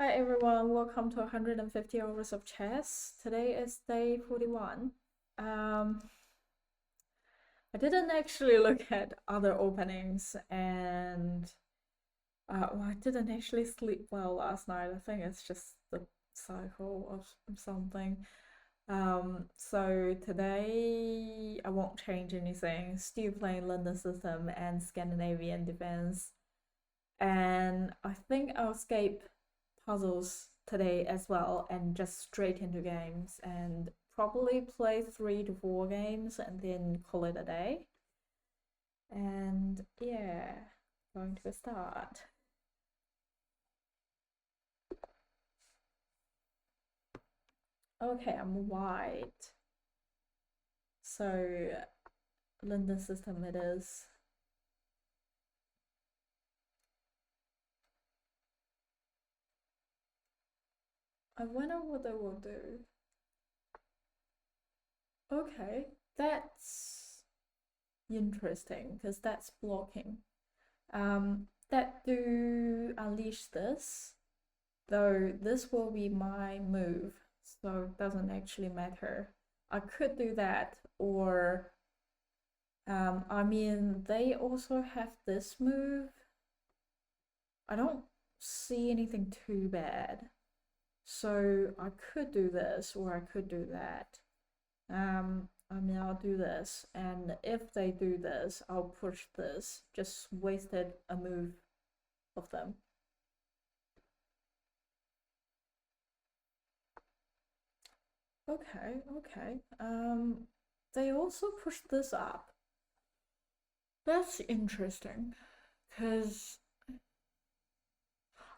Hi everyone, welcome to 150 hours of chess. Today is day 41. I didn't actually look at other openings and I didn't actually sleep well last night. I think it's just the cycle of something. So today I won't change anything. Still playing London system and Scandinavian defense. And I think I'll escape puzzles today as well and just straight into games and probably play 3 to 4 games and then call it a day. And yeah, going to start. Okay, I'm white. So London system it is. I wonder what they will do. Okay, that's interesting because that's blocking. That do unleash this, though this will be my move, so it doesn't actually matter. I could do that, or I mean, they also have this move. I don't see anything too bad, so I could do this, or I could do that. I mean, I'll do this, and if they do this, I'll push this. Just wasted a move of them. Okay, okay. They also pushed this up. That's interesting, because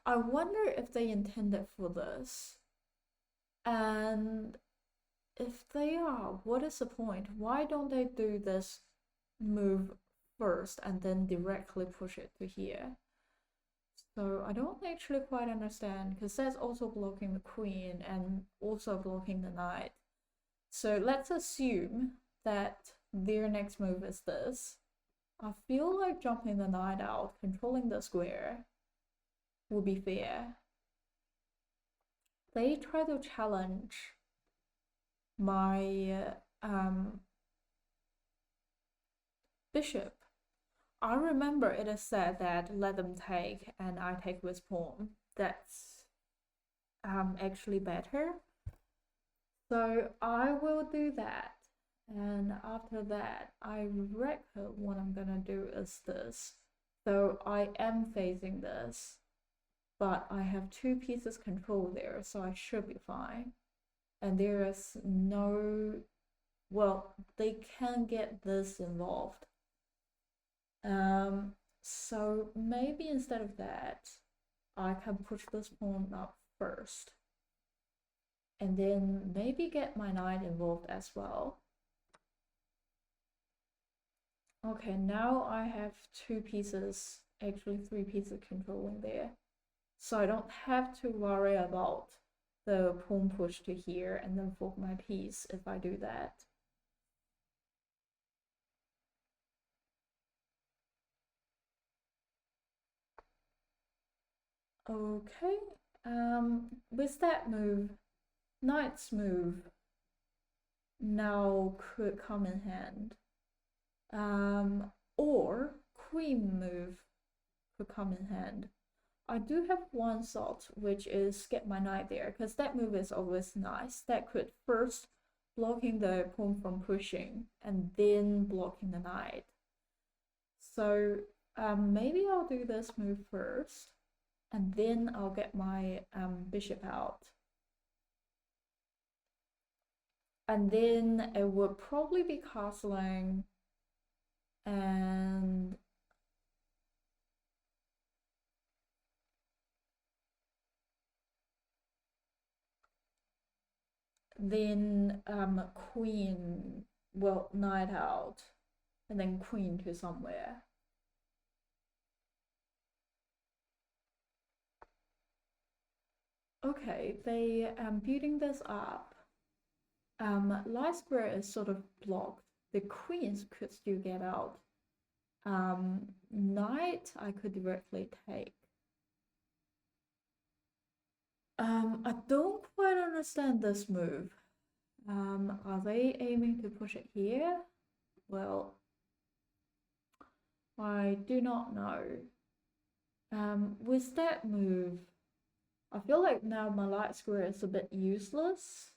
I wonder if they intended for this. And if they are, what is the point? Why don't they do this move first and then directly push it to here? So I don't actually quite understand, because that's also blocking the queen and also blocking the knight. So let's assume that their next move is this. I feel like jumping the knight out, controlling the square, would be fair. They try to challenge my bishop. I remember it is said that let them take and I take with pawn. That's actually better. So I will do that. And after that, I reckon what I'm gonna do is this. So I am facing this, but I have 2 pieces control there, so I should be fine. And there is no, well, they can get this involved. So maybe instead of that, I can push this pawn up first. And then maybe get my knight involved as well. Okay, now I have 2 pieces, actually 3 pieces controlling there. So I don't have to worry about the pawn push to here and then fork my piece if I do that. Okay, with that move, knight's move now could come in hand. Or queen move could come in hand. I do have one thought, which is get my knight there, because that move is always nice. That could first blocking the pawn from pushing and then blocking the knight. So maybe I'll do this move first and then I'll get my bishop out. And then it would probably be castling and then queen, well, knight out, and then queen to somewhere. Okay, they building this up. Light square is sort of blocked. The queens could still get out. Knight I could directly take. I don't quite understand this move. Are they aiming to push it here? Well, I do not know. With that move, I feel like now my light square is a bit useless.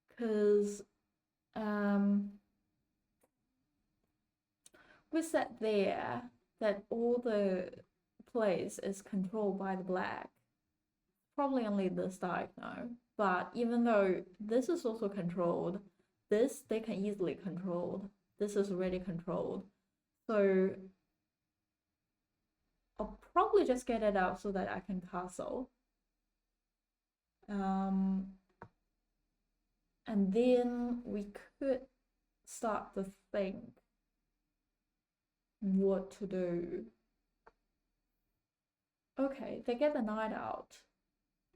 Because with that there, that all the place is controlled by the black. Probably only this diagonal. But even though this is also controlled, this they can easily control. This is already controlled. So I'll probably just get it out so that I can castle. And then we could start to think what to do. Okay, they get the knight out.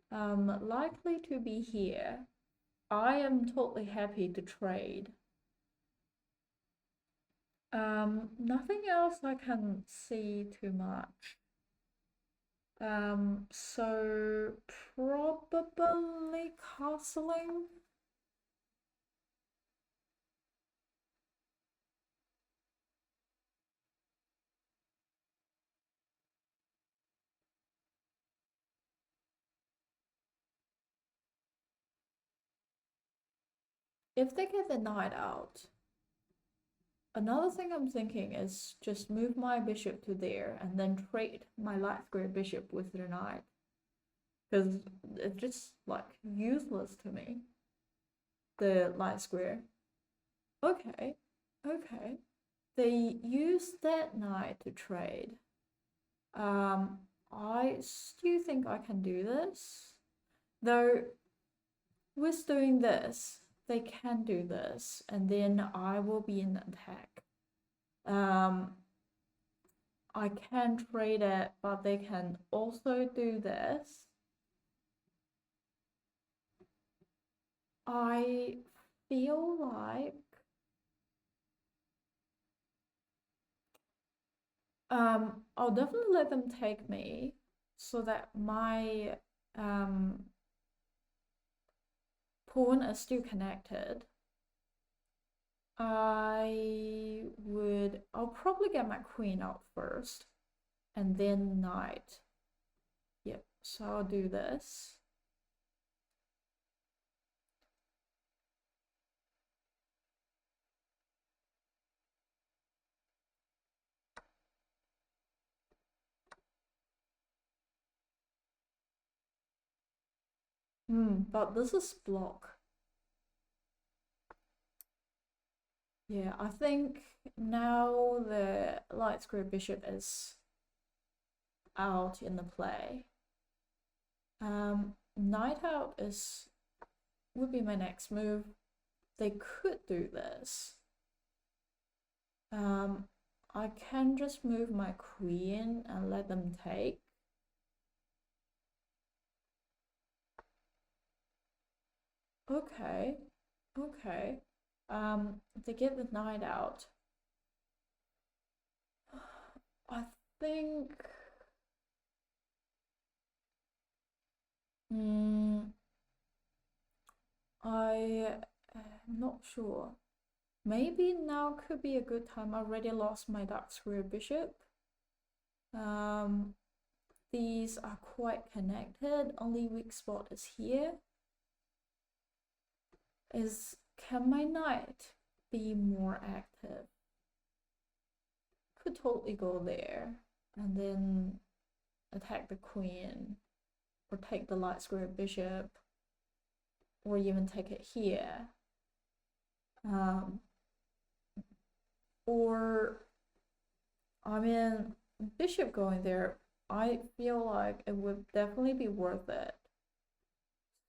Likely to be here. I am totally happy to trade. Nothing else I can see too much. So probably castling. If they get the knight out, another thing I'm thinking is just move my bishop to there and then trade my light square bishop with the knight. Because it's just like useless to me. The light square. Okay, okay. They use that knight to trade. I still think I can do this. Though with doing this, they can do this, and then I will be in attack. I can trade it, but they can also do this. I feel like I'll definitely let them take me so that my pawn is still connected. I'll probably get my queen out first and then knight. Yep, so I'll do this. But this is block. Yeah, I think now the light square bishop is out in the play. Knight out would be my next move. They could do this. I can just move my queen and let them take. Okay, okay. They get the knight out. I think I'm not sure. Maybe now could be a good time. I already lost my dark square bishop. These are quite connected. Only weak spot is here. Can my knight be more active? Could totally go there and then attack the queen or take the light square bishop or even take it here. Or I mean, bishop going there, I feel like it would definitely be worth it.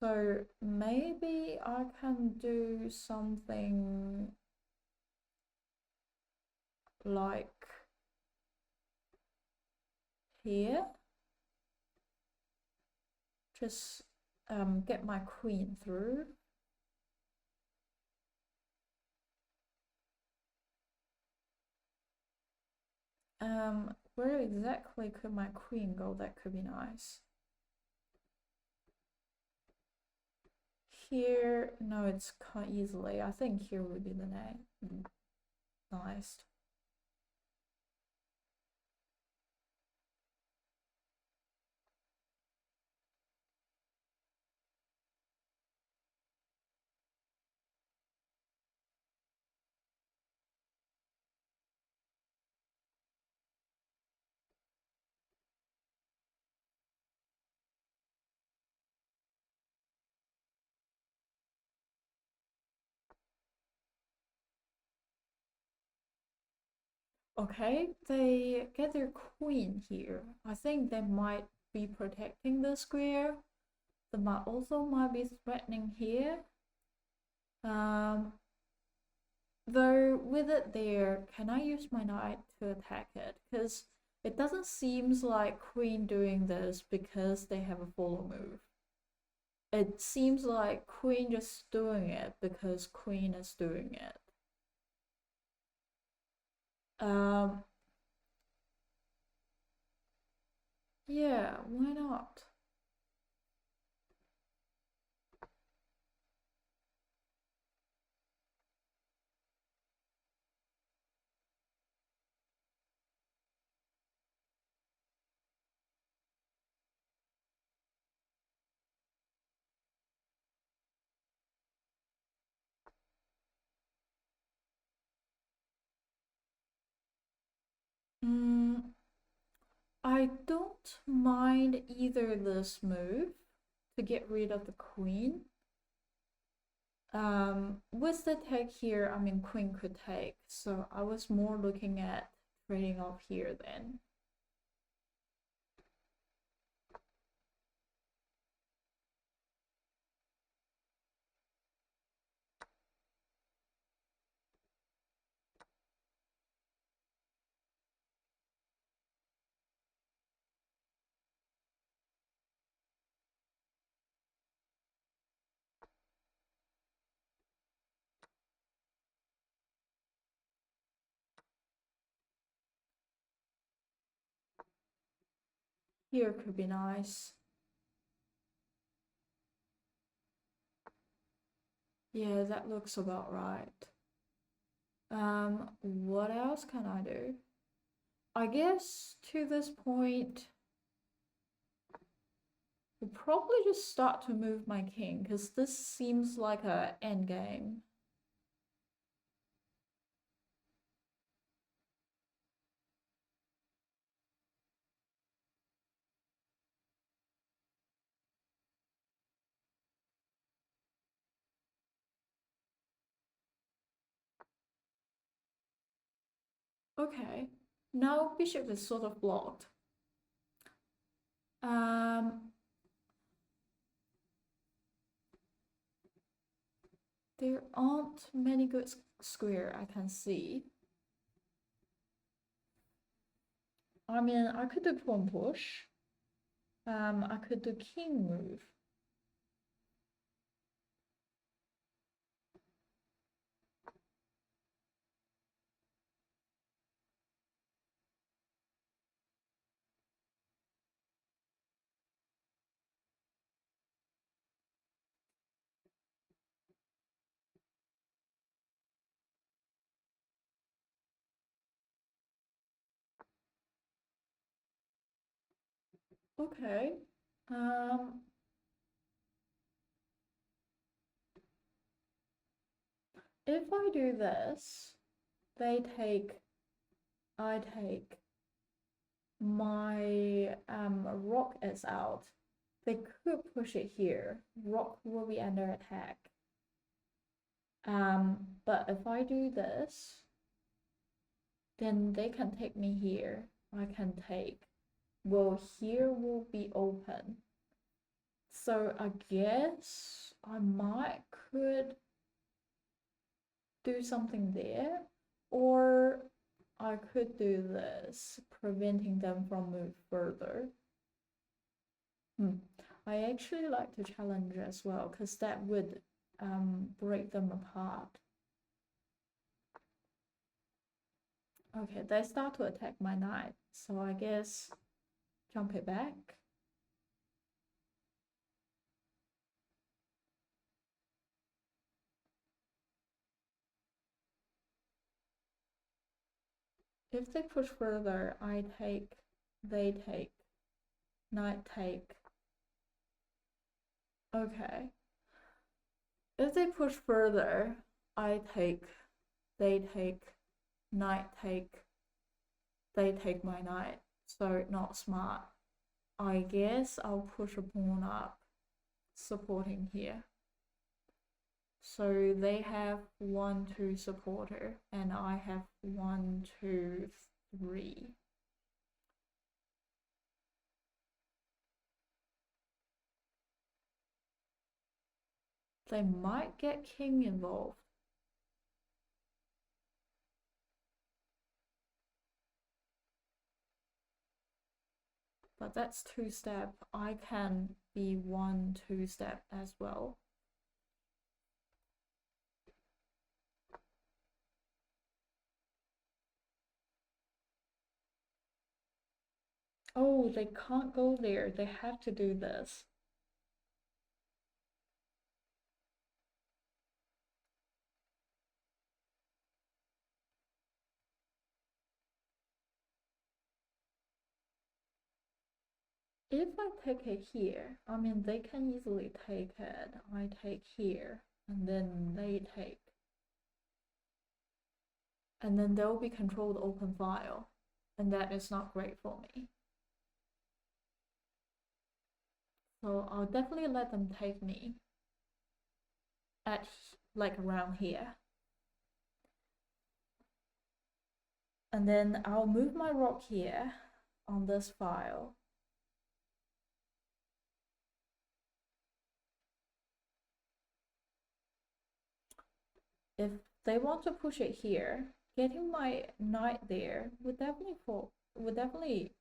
So maybe I can do something like here. Just get my queen through. Where exactly could my queen go? That could be nice. here, no, it's quite easily. I think here would be the name. Nice. Okay, they get their queen here. I think they might be protecting the square. They might also might be threatening here. Though with it there, can I use my knight to attack it? Because it doesn't seem like queen doing this because they have a follow move. It seems like queen just doing it because queen is doing it. Yeah, why not? I don't mind either this move to get rid of the queen. With the take here, I mean queen could take, so I was more looking at trading off here then. Here could be nice. Yeah, that looks about right. What else can I do? I guess to this point, we'll probably just start to move my king, because this seems like a endgame. Okay, now bishop is sort of blocked. There aren't many good square I can see. I mean, I could do pawn push. I could do king move. Okay. If I do this, they take, I take, my rock is out. They could push it here. Rock will be under attack. But if I do this, then they can take me here. I can take. Well, here will be open. So I guess I might could do something there, or I could do this, preventing them from move further. I actually like to challenge as well, because that would break them apart. Okay, they start to attack my knight, so I guess jump it back. If they push further, I take, they take, knight take. Okay. If they push further, I take, they take, knight take, they take my knight. So not smart. I guess I'll push a pawn up, supporting here. So they have 1, 2 supporter, and I have 1, 2, 3. They might get king involved. But that's 2-step. I can be 1, 2-step as well. Oh, they can't go there. They have to do this. If I take it here, I mean, they can easily take it. I take here, and then they take. And then they'll be controlled open file, and that is not great for me. So I'll definitely let them take me at like around here. And then I'll move my rock here on this file. If they want to push it here, getting my knight there would definitely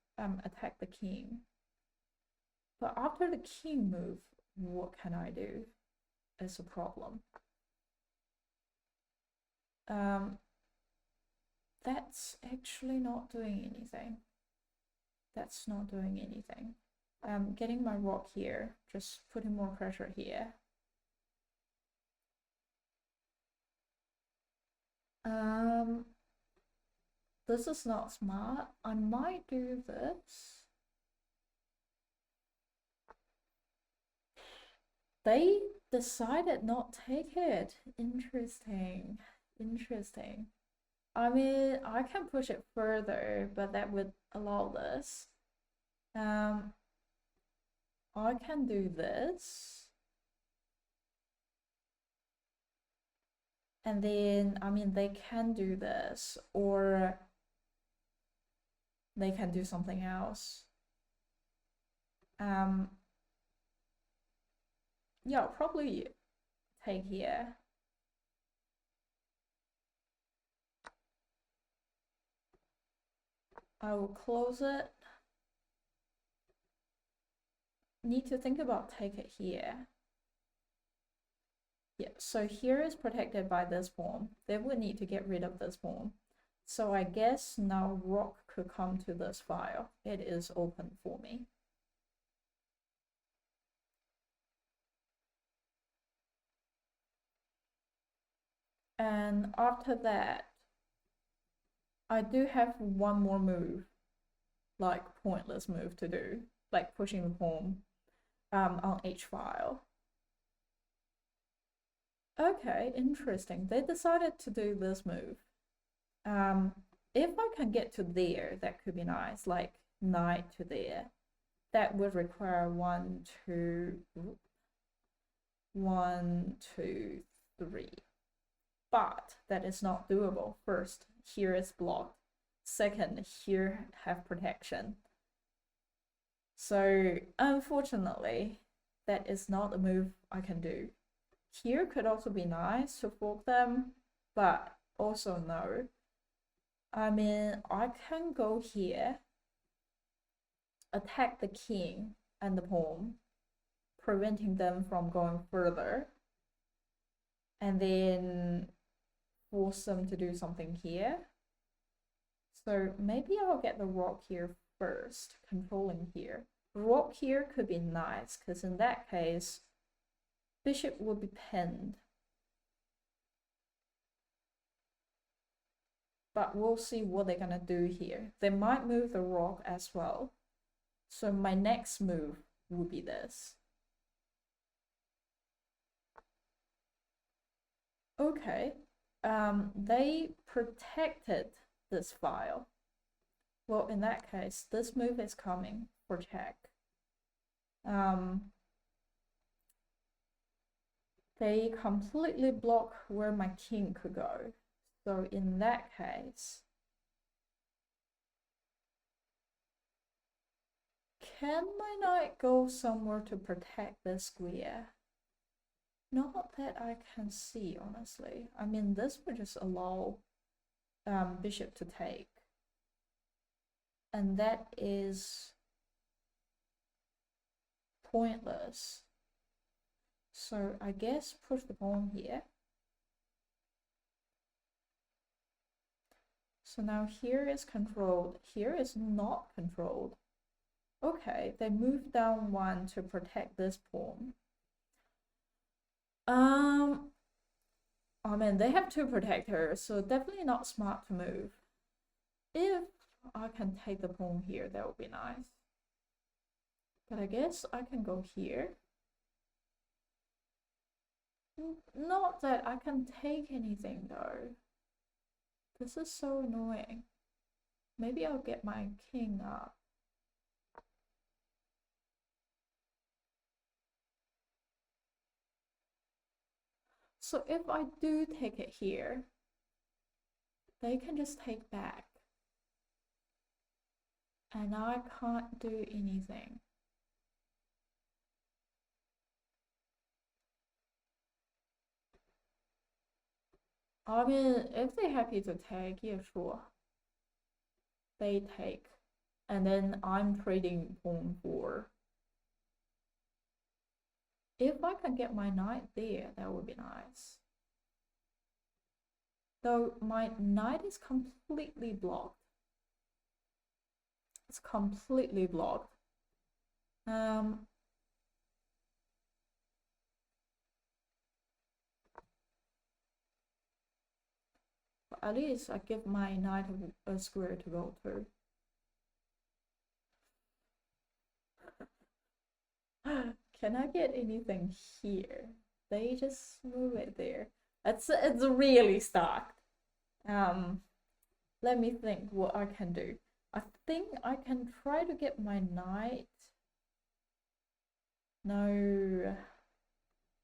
attack the king. But after the king move, what can I do? Is a problem. That's actually not doing anything. That's not doing anything. Getting my rock here, just putting more pressure here. This is not smart. I might do this. They decided not take it. Interesting. Interesting. I mean, I can push it further, but that would allow this. I can do this. And then, I mean, they can do this, or they can do something else. Yeah, I'll probably take here. I will close it. Need to think about take it here. Yeah, so here is protected by this pawn. They would need to get rid of this pawn. So I guess now rock could come to this file. It is open for me. And after that, I do have one more move, like pointless move to do, like pushing the pawn on each file. Okay, interesting. They decided to do this move. If I can get to there, that could be nice, like knight to there. That would require 1, 2, 1, 2, 3. But that is not doable. First, here is blocked. Second, here have protection. So unfortunately, that is not a move I can do. Here could also be nice to fork them, but also no. I mean, I can go here, attack the king and the pawn, preventing them from going further, and then force them to do something here. So maybe I'll get the rock here first, controlling here. Rock here could be nice, because in that case, bishop would be pinned. but we'll see what they're gonna do here. They might move the rock as well. So my next move would be this. Okay, they protected this file. Well, in that case, this move is coming for check. They completely block where my king could go. So in that case, can my knight go somewhere to protect this square? Not that I can see, honestly. I mean, this would just allow bishop to take. And that is pointless. So I guess push the pawn here. So now here is controlled, here is not controlled. Okay, they move down one to protect this pawn. I mean, they have two protectors, so definitely not smart to move. If I can take the pawn here, that would be nice. But I guess I can go here. Not that I can take anything though. This is so annoying. Maybe I'll get my king up. So if I do take it here, they can just take back. And I can't do anything. I mean, if they're happy to take, yeah, sure. They take. And then I'm trading pawn for. If I can get my knight there, that would be nice. Though my knight is completely blocked. It's completely blocked. But at least I give my knight a square to go to. Can I get anything here? They just move it there. It's really stuck. Let me think what I can do. I think I can try to get my knight. No.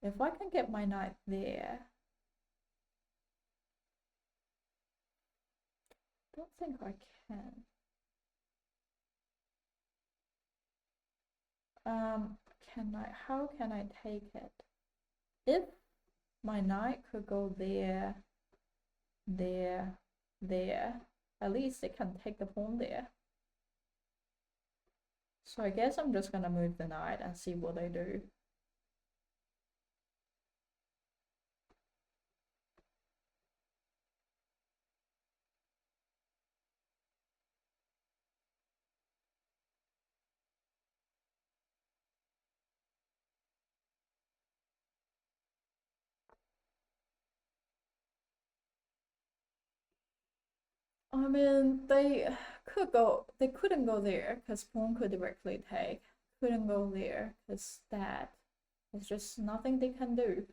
If I can get my knight there. I don't think I can. How can I take it? If my knight could go there, there, there, at least it can take the pawn there. So I guess I'm just gonna move the knight and see what they do. I mean, they couldn't go there because pawn could directly take. Couldn't go there because that is just nothing they can do.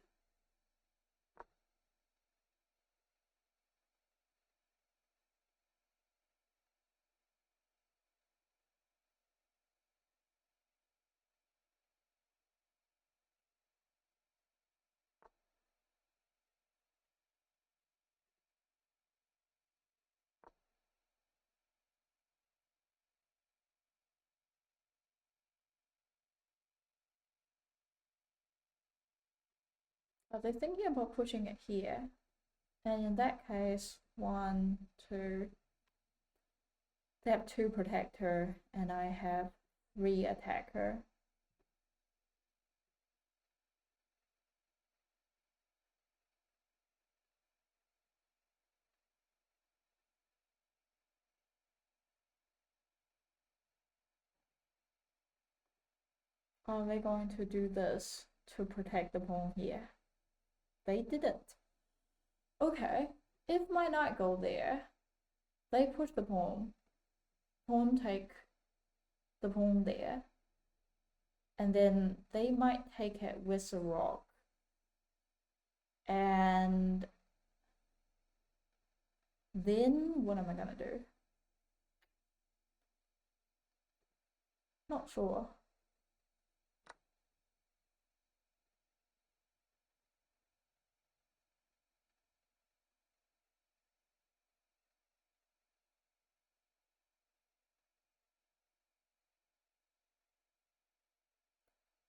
But they're thinking about pushing it here. And in that case, 1, 2, they have 2 protector and I have 3 attacker. Are they going to do this to protect the pawn here? They didn't. Okay, if my knight go there, they push the pawn, pawn take the pawn there, and then they might take it with a rook. And then what am I gonna do? Not sure.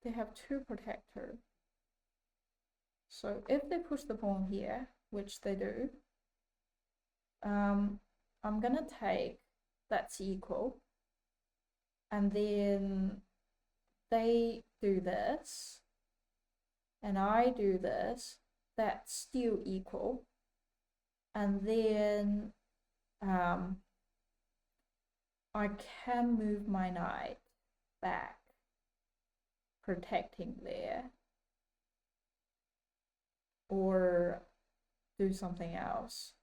They have two protectors. So if they push the pawn here, which they do, I'm gonna take, that's equal, and then they do this, and I do this, that's still equal, and then I can move my knight back, protecting there, or do something else.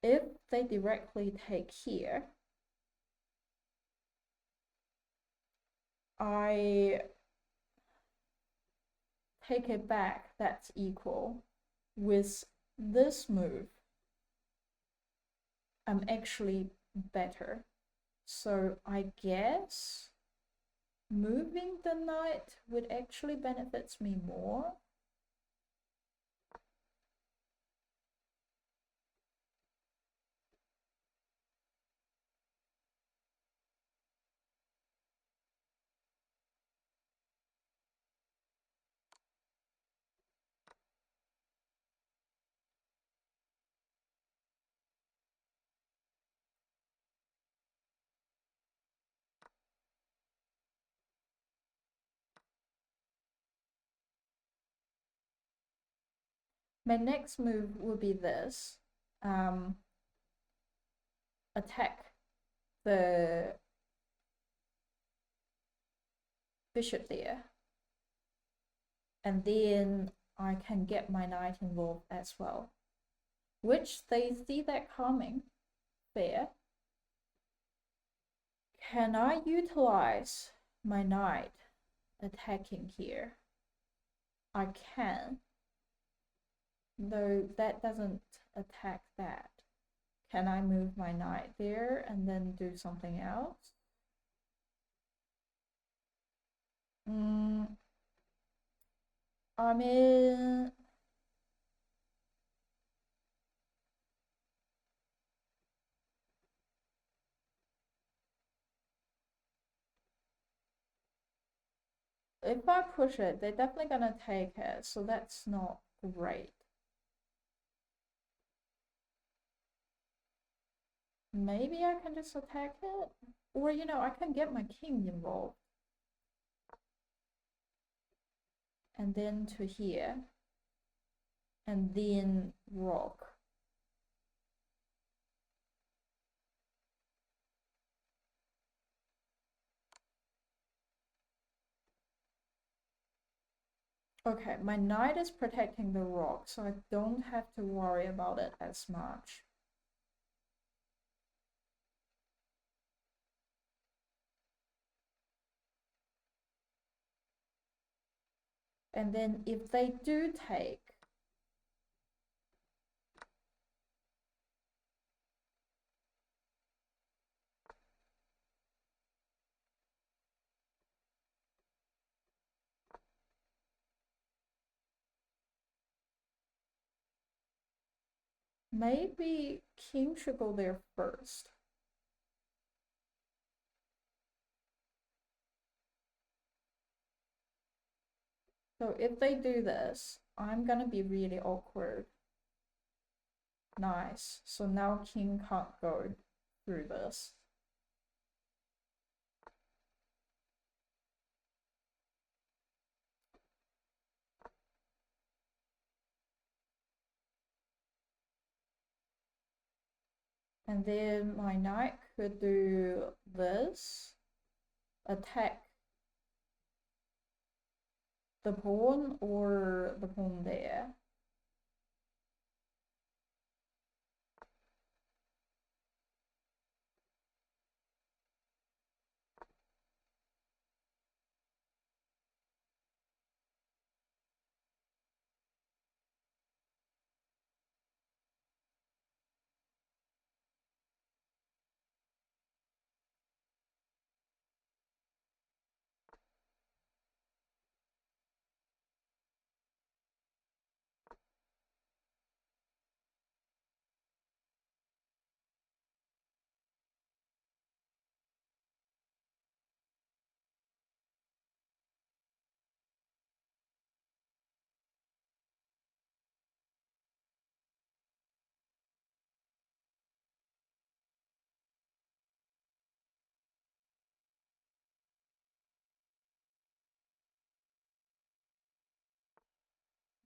If they directly take here, I take it back, that's equal. With this move, I'm actually better. So I guess moving the knight would actually benefits me more. My next move will be this. Attack the bishop there. And then I can get my knight involved as well. Which they see that coming. Fair. Can I utilize my knight attacking here? I can. Though that doesn't attack that. Can I move my knight there and then do something else? I mean, if I push it, they're definitely gonna take it, so that's not great. Maybe I can just attack it? Or, you know, I can get my king involved. And then to here. And then rook. Okay, my knight is protecting the rook, so I don't have to worry about it as much. And then if they do take, maybe king should go there first. So if they do this, I'm gonna be really awkward. Nice. So now king can't go through this. And then my knight could do this, attack the pawn or the pawn there.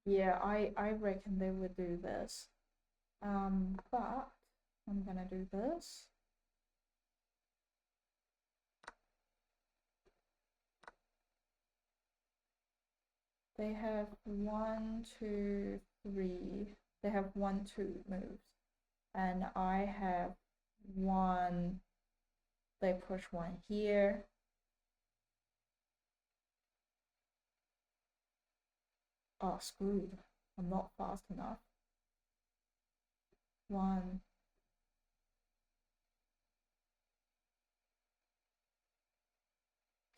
Yeah, I reckon they would do this. But I'm gonna do this. They have 1, 2, 3. They have 1, 2 moves. And I have 1. They push 1 here. Oh, screwed. I'm not fast enough. 1.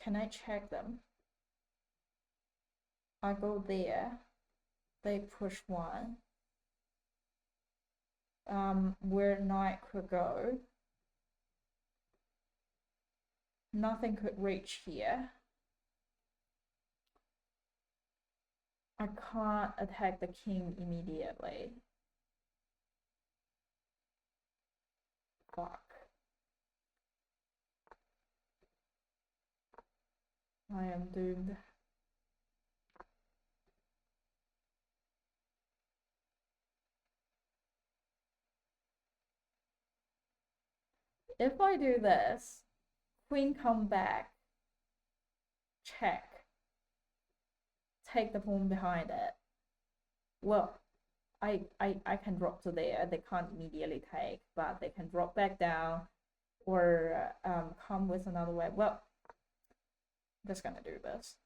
Can I check them? I go there. They push 1. Where knight could go. Nothing could reach here. I can't attack the king immediately. Fuck. I am doomed. If I do this, queen come back, check, take the pawn behind it. Well, I can drop to there. They can't immediately take, but they can drop back down or come with another way. Well, I'm just gonna do this.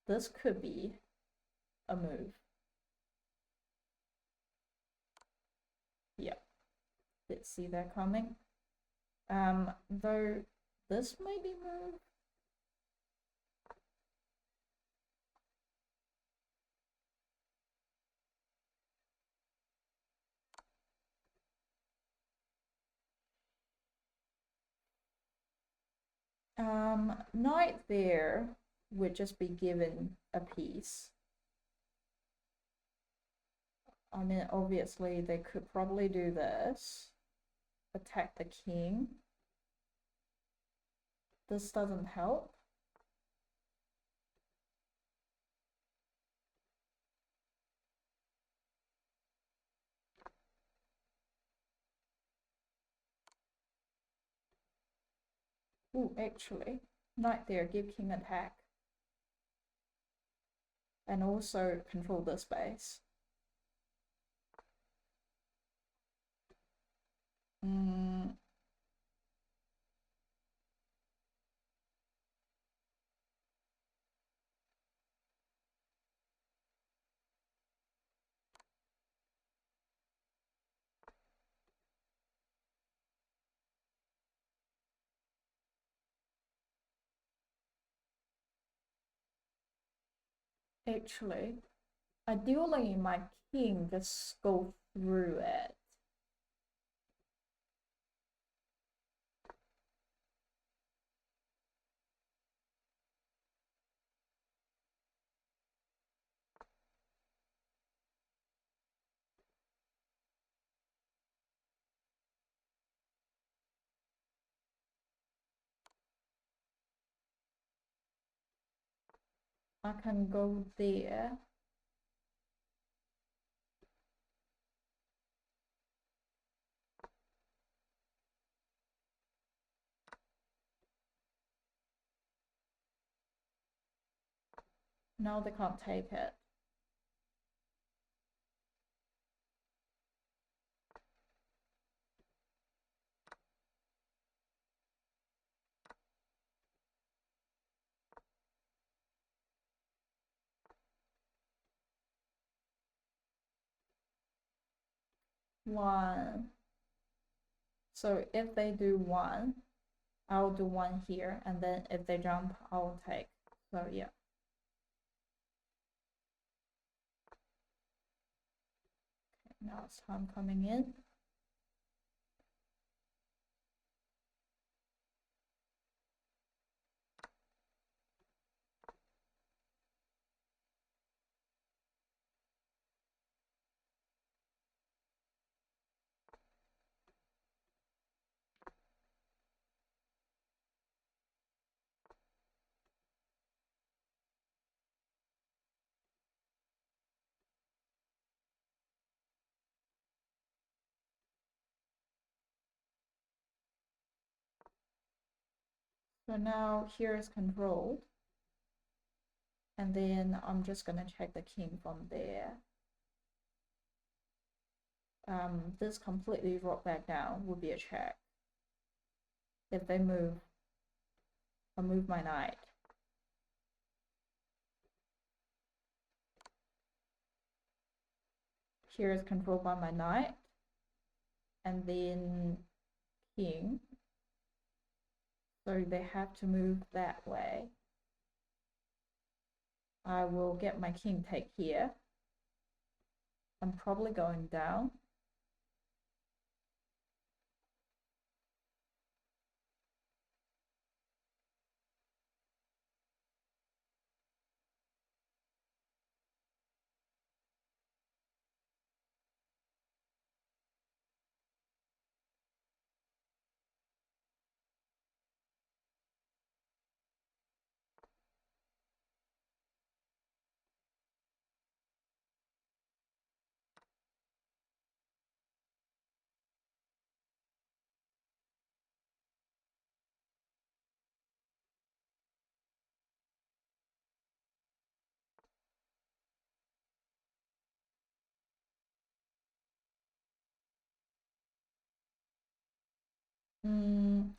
This could be a move. Yeah, let's see that coming. Though this may be moved. Knight there would just be given a piece. I mean, obviously they could probably do this, attack the king. This doesn't help. Ooh, actually, knight there, give king attack. And also control the space. Actually, ideally my king just go through it. I can go there. Now they can't take it. One. So if they do 1, I'll do 1 here, and then if they jump, I'll take. So yeah. Okay, now it's time coming in. So now here is controlled. And then I'm just gonna check the king from there. This completely drop back down would be a check. If they move, I'll move my knight. Here is controlled by my knight. And then king. So they have to move that way. I will get my king take here. I'm probably going down.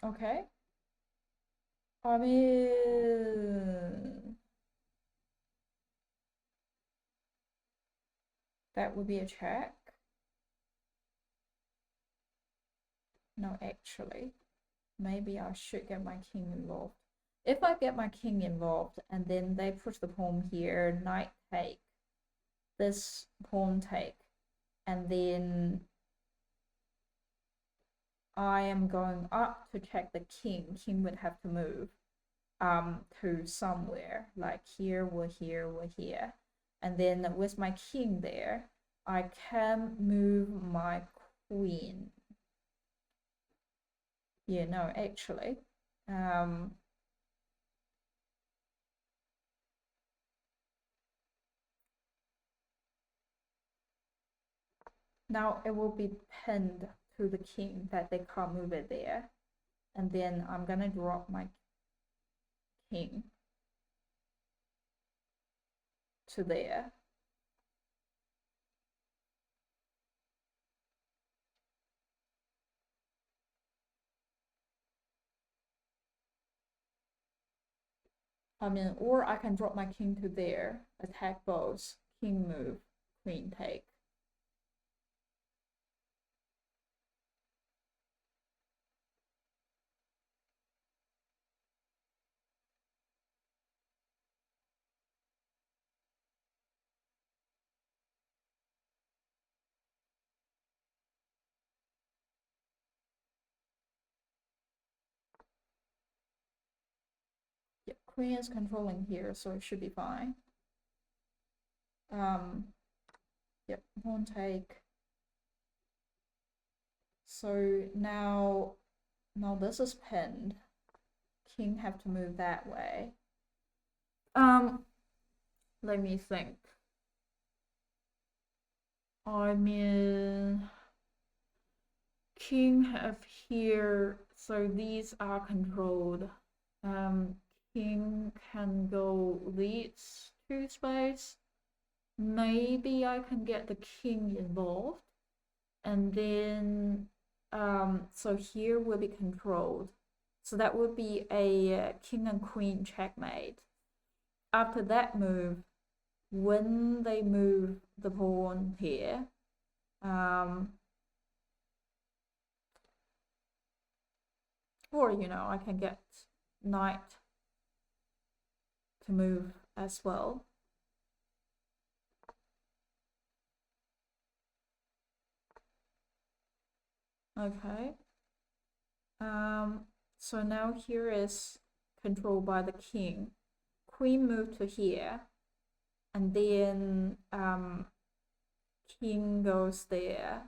Okay. I mean, that would be a check. No, actually, maybe I should get my king involved. If I get my king involved and then they push the pawn here, knight take, this pawn take, and then I am going up to check the king. King would have to move to somewhere, like here or here or here. And then with my king there, I can move my queen. Yeah, no, actually. Now it will be pinned to the king that they can't move it there. And then I'm gonna drop my king to there. I mean, or I can drop my king to there, attack both, king move, queen take. Yeah, queen is controlling here, so it should be fine. Yep, pawn take. So now this is pinned. King have to move that way. Let me think. I mean, king have here, so these are controlled. King can go these two space. Maybe I can get the king involved, and then so here will be controlled. So that would be a king and queen checkmate. After that move, when they move the pawn here, or I can get knight to move as well. Okay. So now here is controlled by the king. Queen move to here, and then king goes there.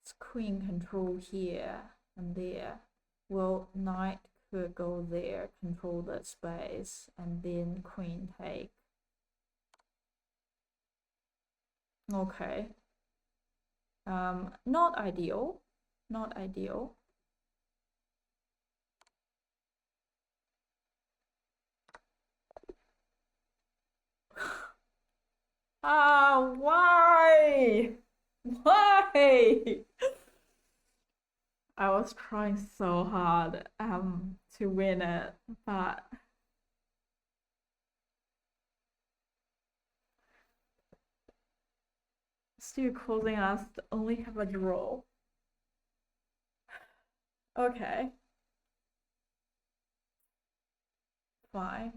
It's queen control here and there. Well, knight could go there, control that space, and then queen take. Okay. Not ideal. Not ideal. Ah, why? Why? I was trying so hard to win it, but still causing us to only have a draw. Okay. Fine.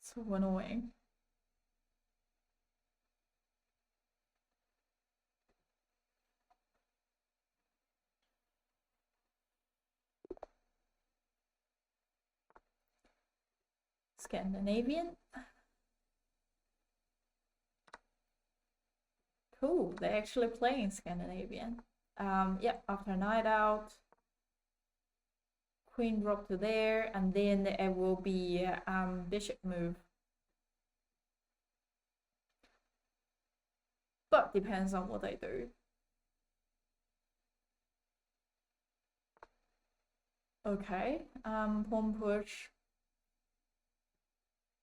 So annoying. Scandinavian. Cool, they're actually playing Scandinavian. Yeah, after night out, queen drop to there, and then it will be bishop move. But depends on what they do. Okay, pawn push.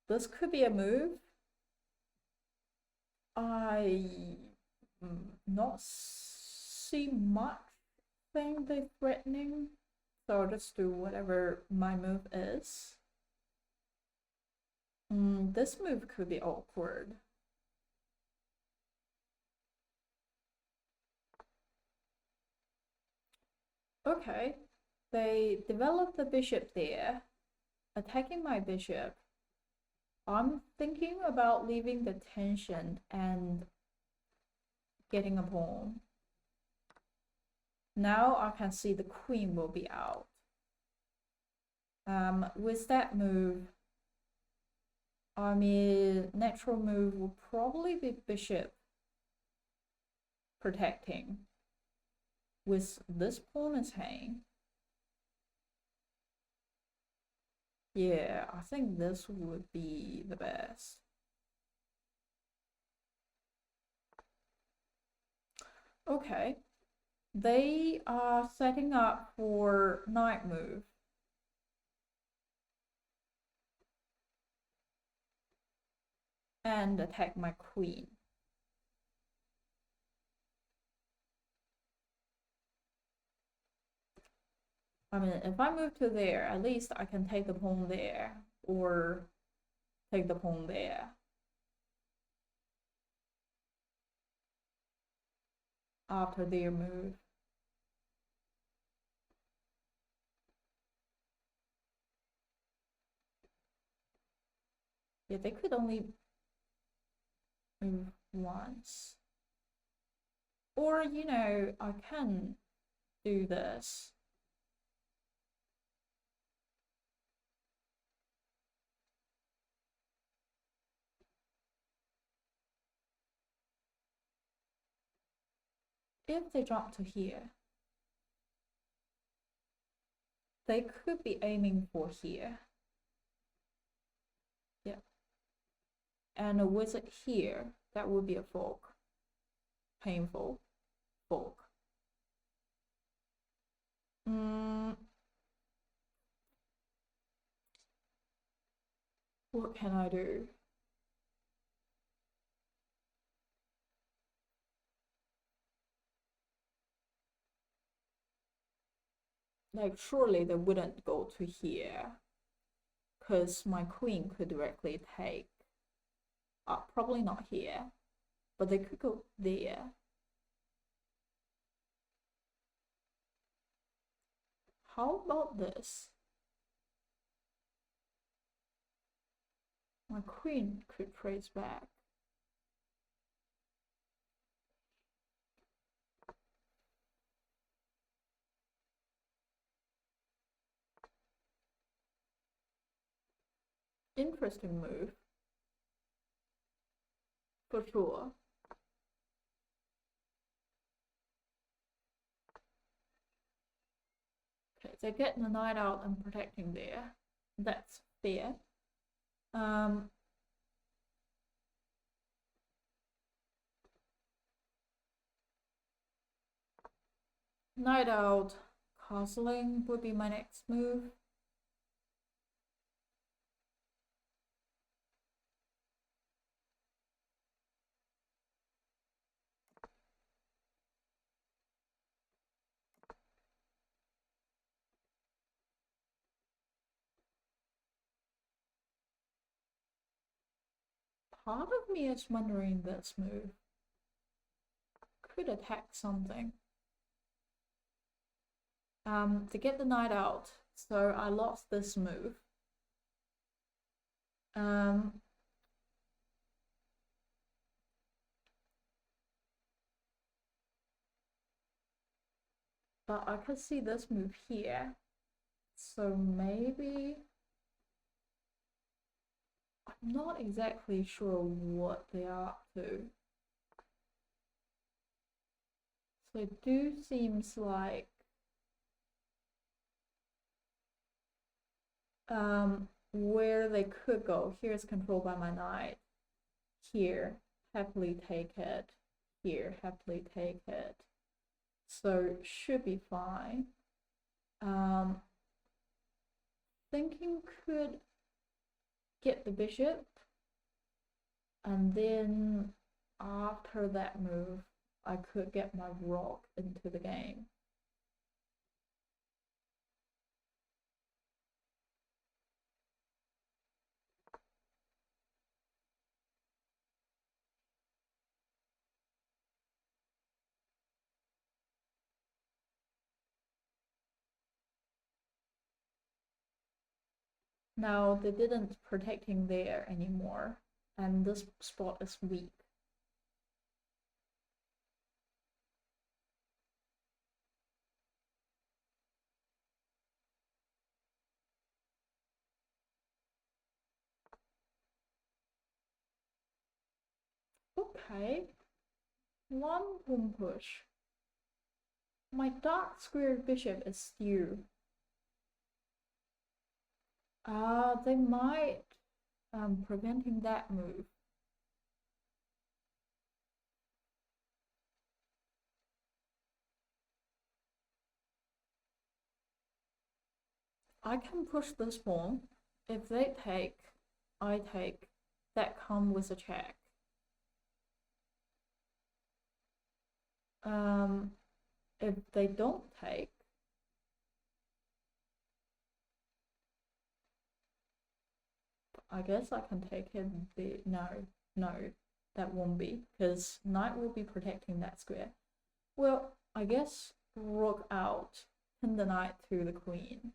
This could be a move. I not see much thing they threatening, so I'll just do whatever my move is. This move could be awkward. Okay, they developed the bishop there, attacking my bishop. I'm thinking about leaving the tension and getting a pawn. Now I can see the queen will be out. With that move, I mean, natural move will probably be bishop protecting. With this pawn is hanging. Yeah, I think this would be the best. Okay, they are setting up for knight move. And attack my queen. I mean, if I move to there, at least I can take the pawn there, or take the pawn there. After their move. Yeah, they could only move once. Or, you know, I can do this. If they jump to here, they could be aiming for here. Yeah. And with it here, that would be a fork. Painful fork. What can I do? Like, surely they wouldn't go to here, because my queen could directly take. Probably not here, but they could go there. How about this? My queen could trace back. Interesting move. For sure. they're getting the knight out and protecting there. That's fair. Knight out, castling would be my next move. Part of me is wondering this move could attack something. To get the knight out, so I lost this move. But I could see this move here, so maybe I'm not exactly sure what they are up to. So it do seems like where they could go. Here is controlled by my knight. Here, happily take it. Here, happily take it. So should be fine. Thinking could get the bishop, and then after that move, I could get my rook into the game. Now they didn't protecting there anymore, and this spot is weak. Okay, one pawn push. My dark squared bishop is still. They might preventing that move. I can push this pawn. If they take, I take. That come with a check. If they don't take, I guess I can take him. No, that won't be, because knight will be protecting that square. Well, I guess rook out, pin the knight to the queen.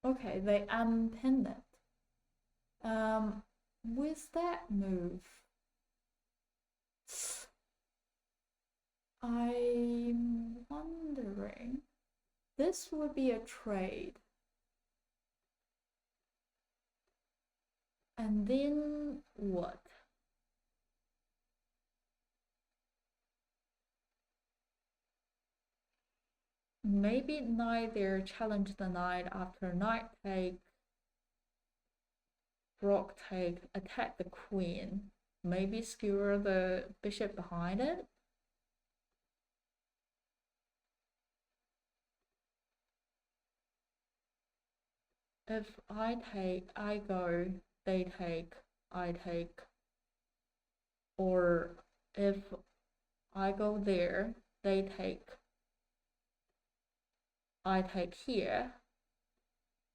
Okay, they unpinned it. With that move, I'm wondering, this would be a trade. And then what? Maybe knight there, challenge the knight after knight take, rook take, attack the queen. Maybe skewer the bishop behind it. If I take, I go, they take, I take. Or if I go there, they take, I take here,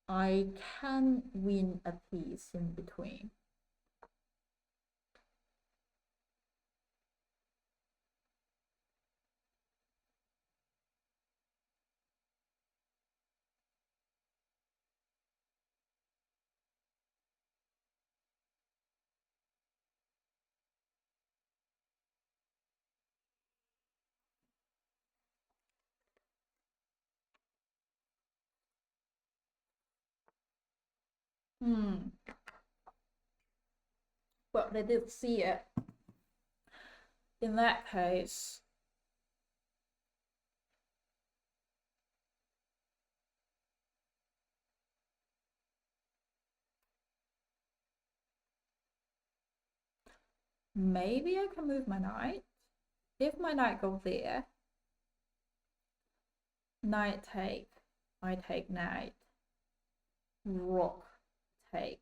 I can win a piece in between. Well, they did see it. In that case, maybe I can move my knight. If my knight goes there, knight take, I take knight, rook take,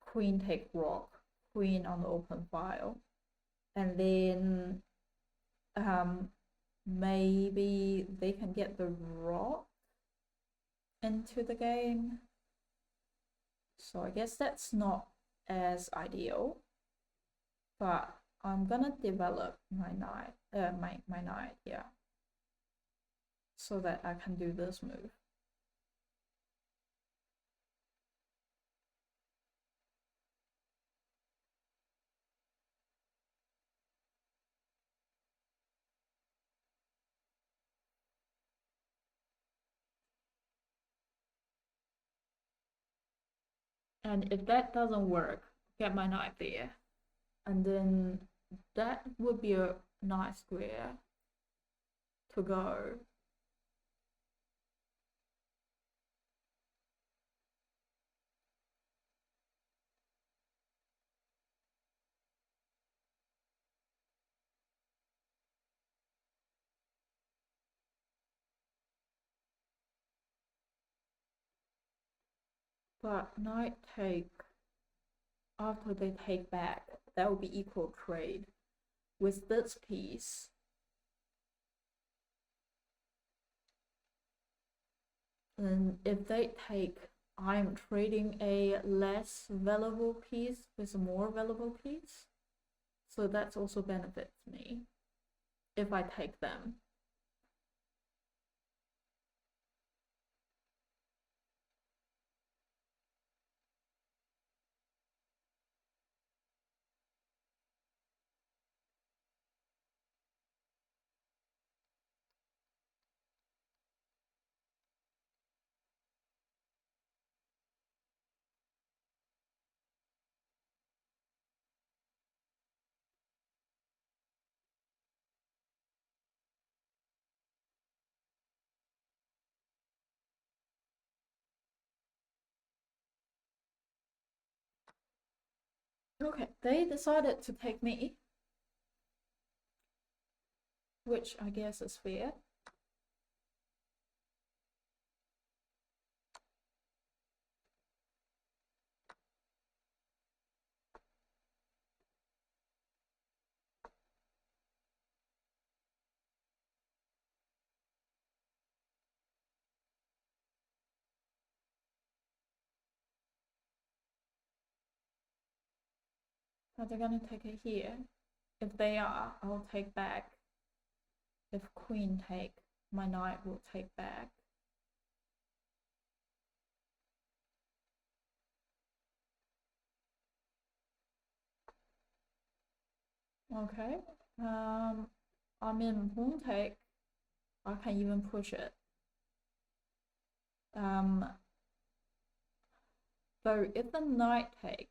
queen take rook, queen on the open file, and then maybe they can get the rook into the game. So I guess that's not as ideal, but I'm gonna develop my knight, my knight, yeah, so that I can do this move. And if that doesn't work, get my knight there, and then that would be a nice square to go. But knight take, after they take back, that will be equal trade with this piece. And if they take, I'm trading a less valuable piece with a more valuable piece. So that's also benefits me if I take them. Okay, they decided to take me, which I guess is fair. Are they gonna take it here? If they are, I'll take back. If queen take, my knight will take back. Okay. I'm in pawn take. I can even push it. So if the knight take,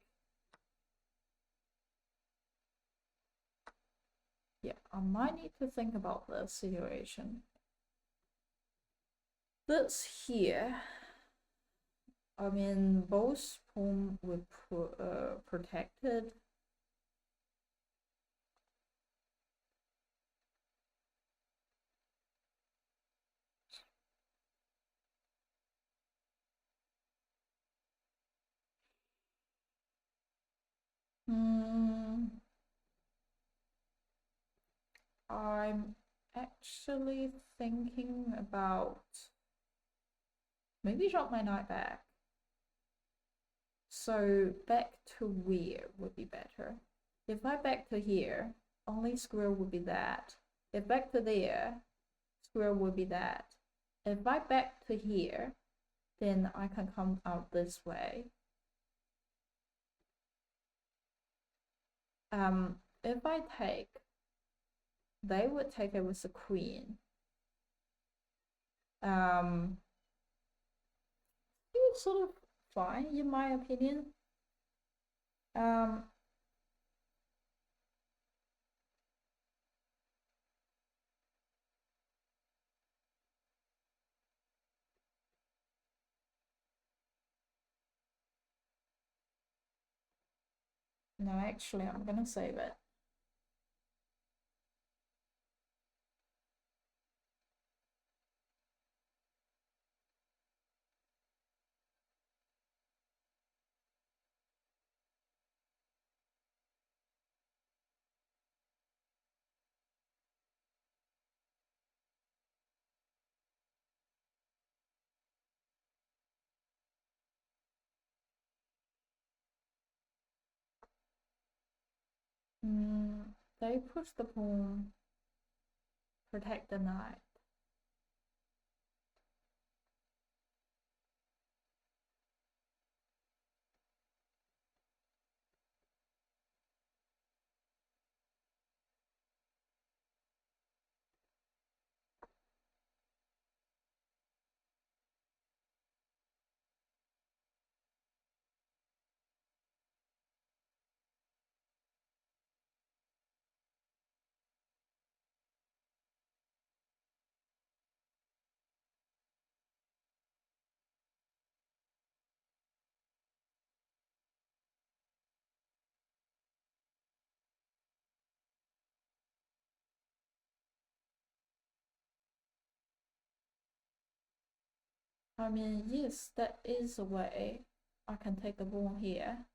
yeah, I might need to think about this situation. This here, I mean, both pawn were protected. I'm actually thinking about maybe drop my knight back. So back to where would be better? If I back to here, only square would be that. If back to there, square would be that. If I back to here, then I can come out this way. If I take, they would take it with the queen. It's sort of fine in my opinion. No, actually, I'm gonna save it. They push the pawn, protect the knight. I mean, yes, that is a way. I can take the pawn here.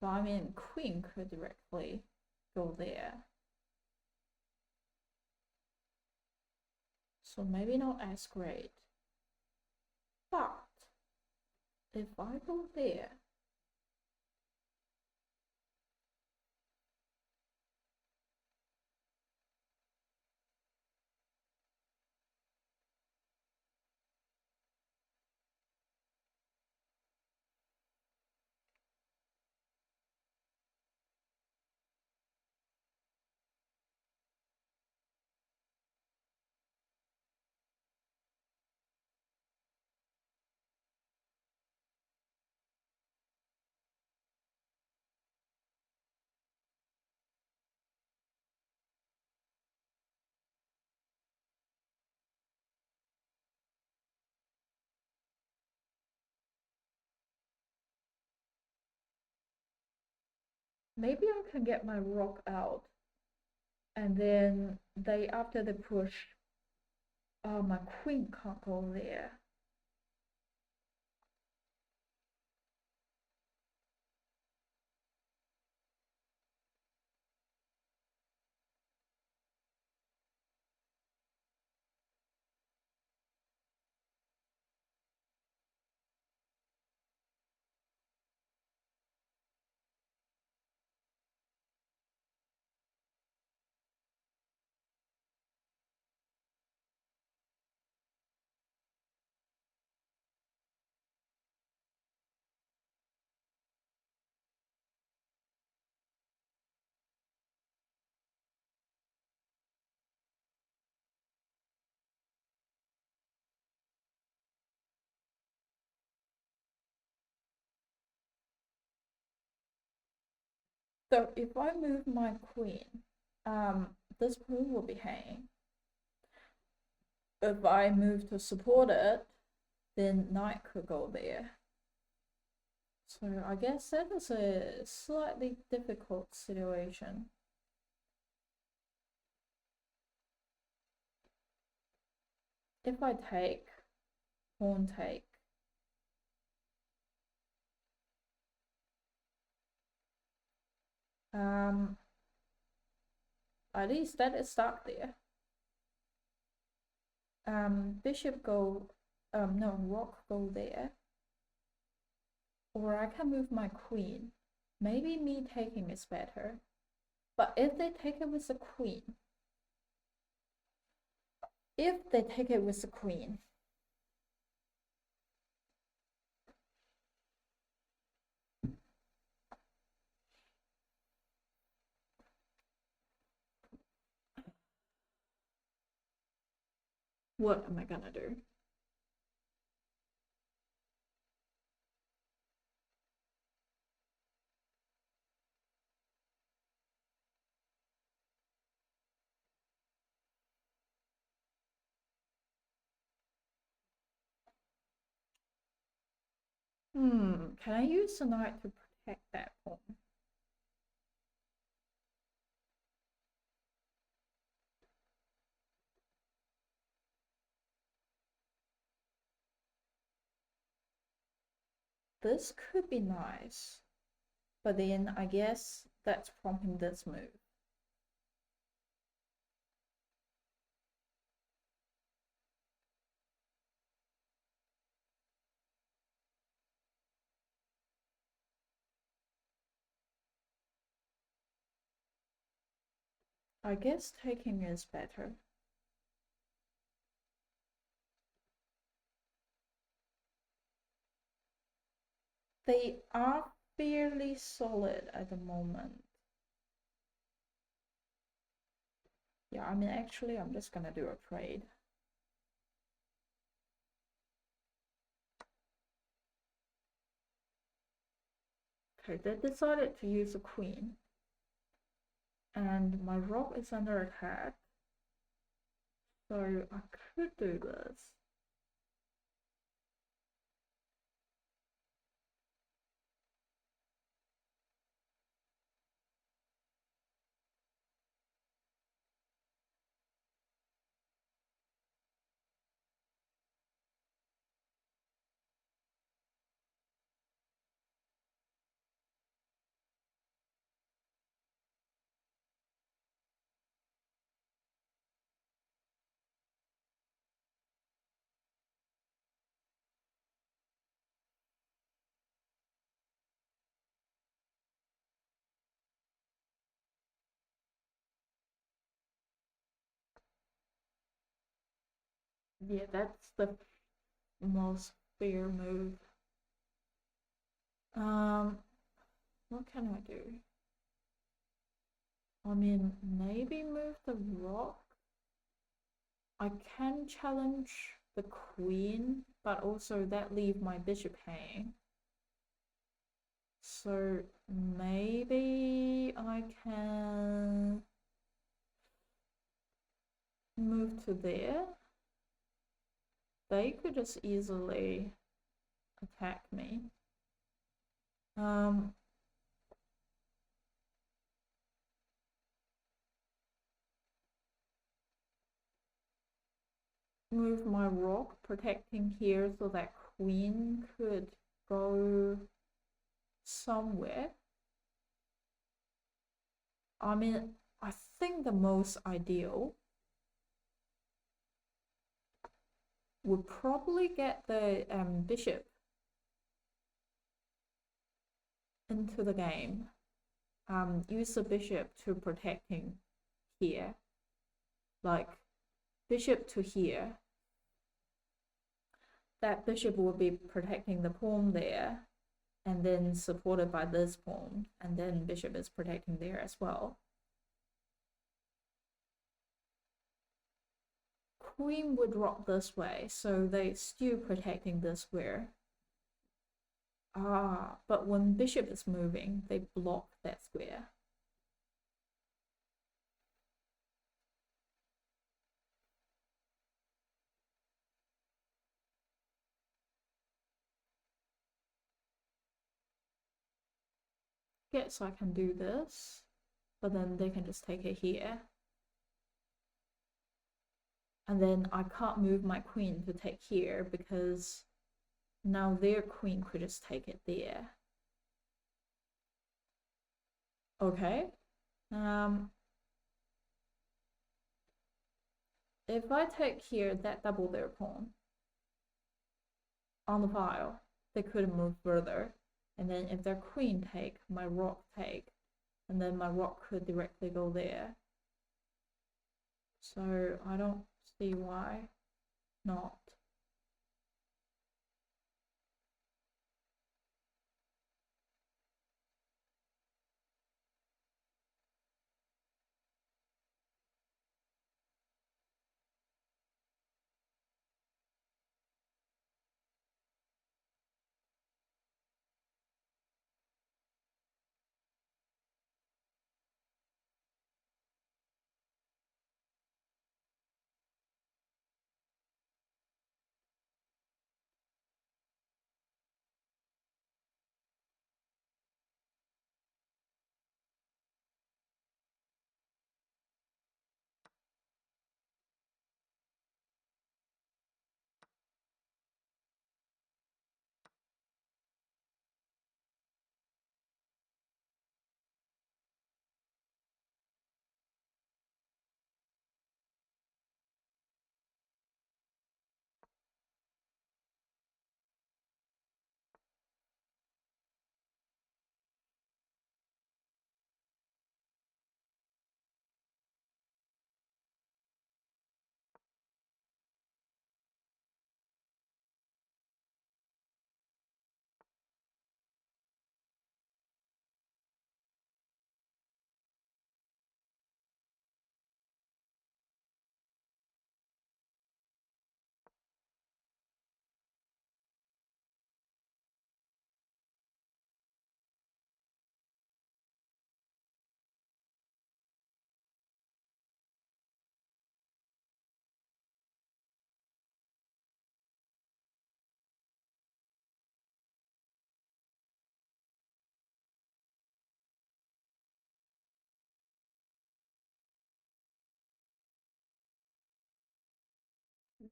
But I mean, queen could directly go there. So maybe not as great. But if I go there, maybe I can get my rook out. And then after they push, my queen can't go there. So if I move my queen, this pawn will be hanging. If I move to support it, then knight could go there. So I guess that is a slightly difficult situation. If I take, pawn take, at least that is stuck there. Bishop go, no, rook go there. Or I can move my queen. Maybe me taking is better. But if they take it with the queen, what am I gonna do? Can I use the knight to protect that pawn? This could be nice, but then I guess that's prompting this move. I guess taking is better. They are fairly solid at the moment. Yeah, I mean, actually, I'm just gonna do a trade. Okay, they decided to use a queen. And my rook is under attack. So I could do this. Yeah, that's the most fair move. What can I do? I mean, maybe move the rook. I can challenge the queen, but also that leave my bishop hanging. So maybe I can move to there. They could just easily attack me. Move my rook, protecting here so that queen could go somewhere. I mean, I think the most ideal would probably get the bishop into the game. Use the bishop to protecting here, like bishop to here. That bishop will be protecting the pawn there, and then supported by this pawn, and then bishop is protecting there as well. Queen would rock this way, so they still protecting this square. But when bishop is moving, they block that square. Guess I can do this, but then they can just take it here. And then I can't move my queen to take here because now their queen could just take it there. Okay. If I take here, that double their pawn on the file. They couldn't move further. And then if their queen take, my rook take, and then my rook could directly go there. So I don't see why not.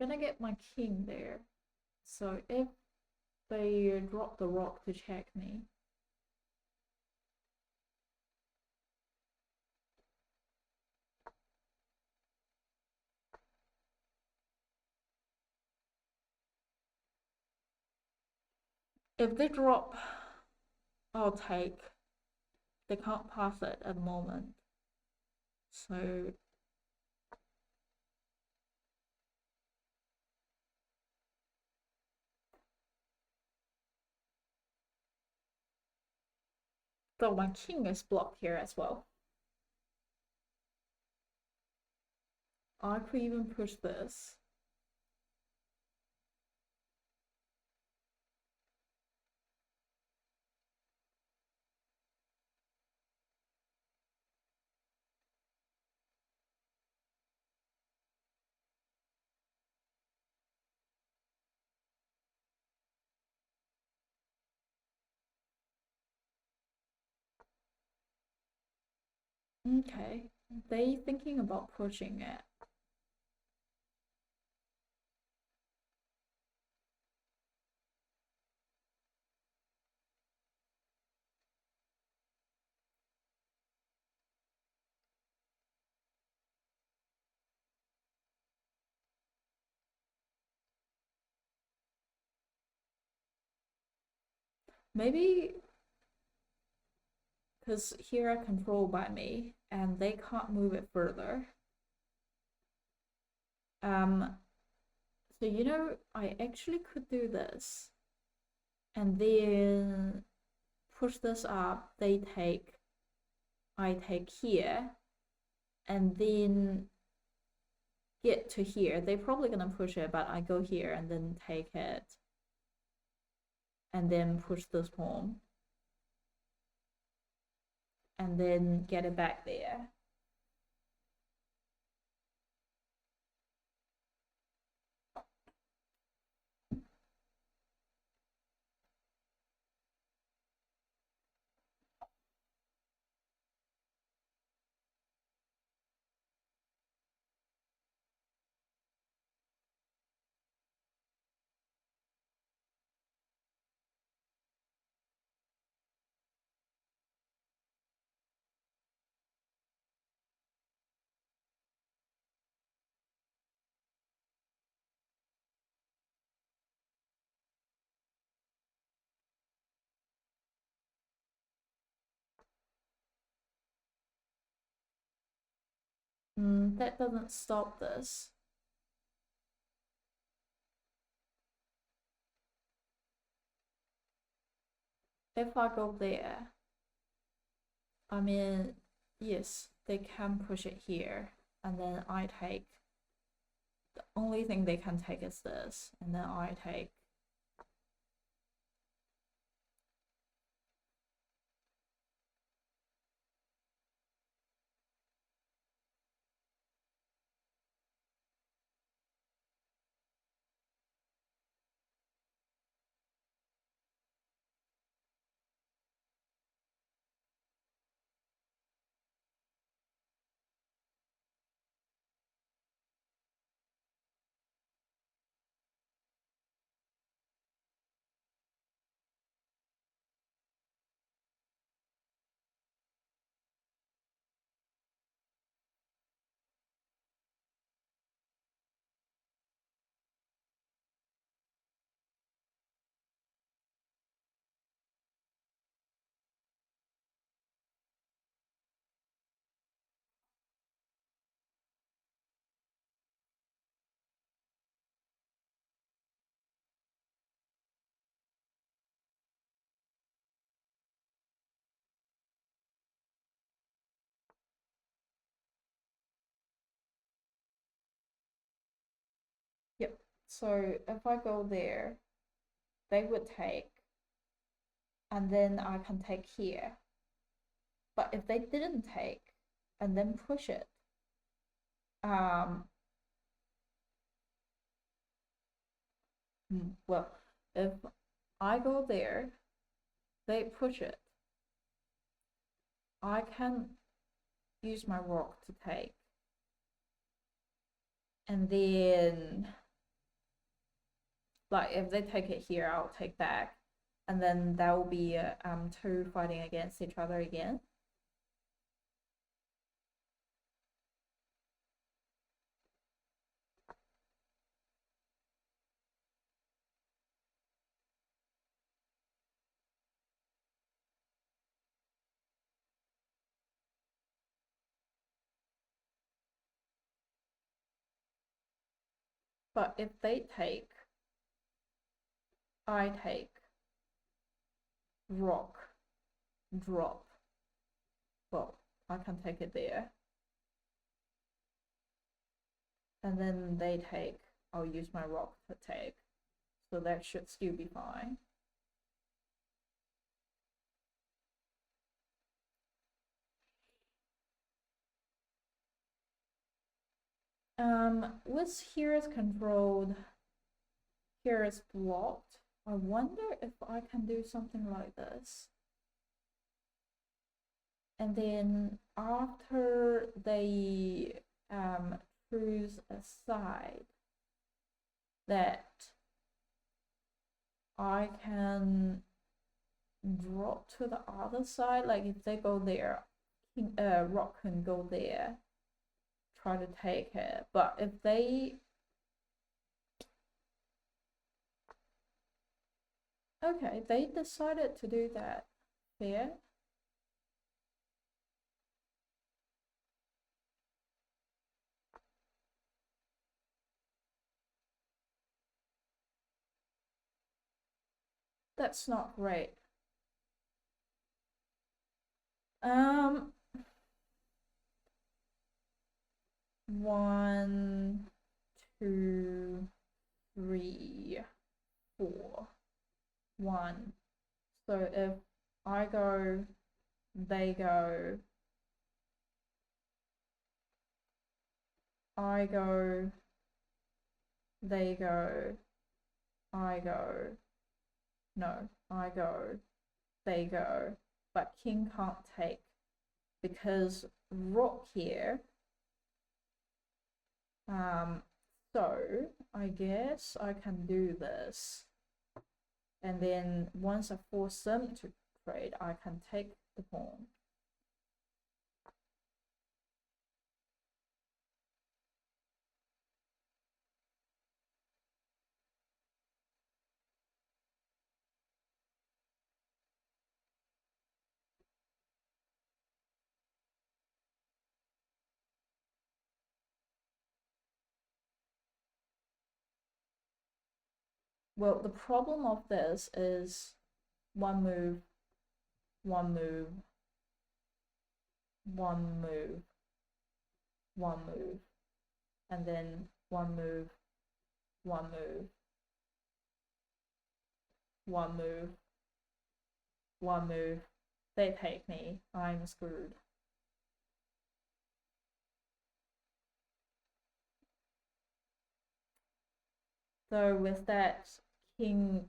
gonna get my king there. So if they drop the rock to check me, if they drop, I'll take. They can't pass it at the moment. So though my king is blocked here as well. I could even push this. Okay, they thinking about pushing it. Maybe because here are controlled by me and they can't move it further. So you know, I actually could do this and then push this up. They take, I take here, and then get to here. They're probably gonna push it, but I go here and then take it, and then push this home, and then get it back there. That doesn't stop this. If I go there, I mean, yes, they can push it here, and then I take. The only thing they can take is this, and then I take. Yep. So if I go there, they would take, and then I can take here. But if they didn't take and then push it, um, well, if I go there, they push it, I can use my rock to take, and then Like if they take it here, I'll take back, and then there will be two fighting against each other again. But if they take, I take, rock, drop. Well, I can take it there. And then they take, I'll use my rock to take. So that should still be fine. With here is controlled, here is blocked. I wonder if I can do something like this. And then after they choose a side, that I can drop to the other side. Like if they go there, rock can go there, try to take it. But if they, okay, they decided to do that. Fair. That's not great. One, two, three, four. One. So if I go, they go, I go, they go, I go, no, I go, they go, but king can't take because rook here. So I guess I can do this, and then once I force them to trade, I can take the pawn. Well, the problem of this is one move, one move, one move, one move, and then one move, one move, one move, one move. They take me. I'm screwed. So with that, king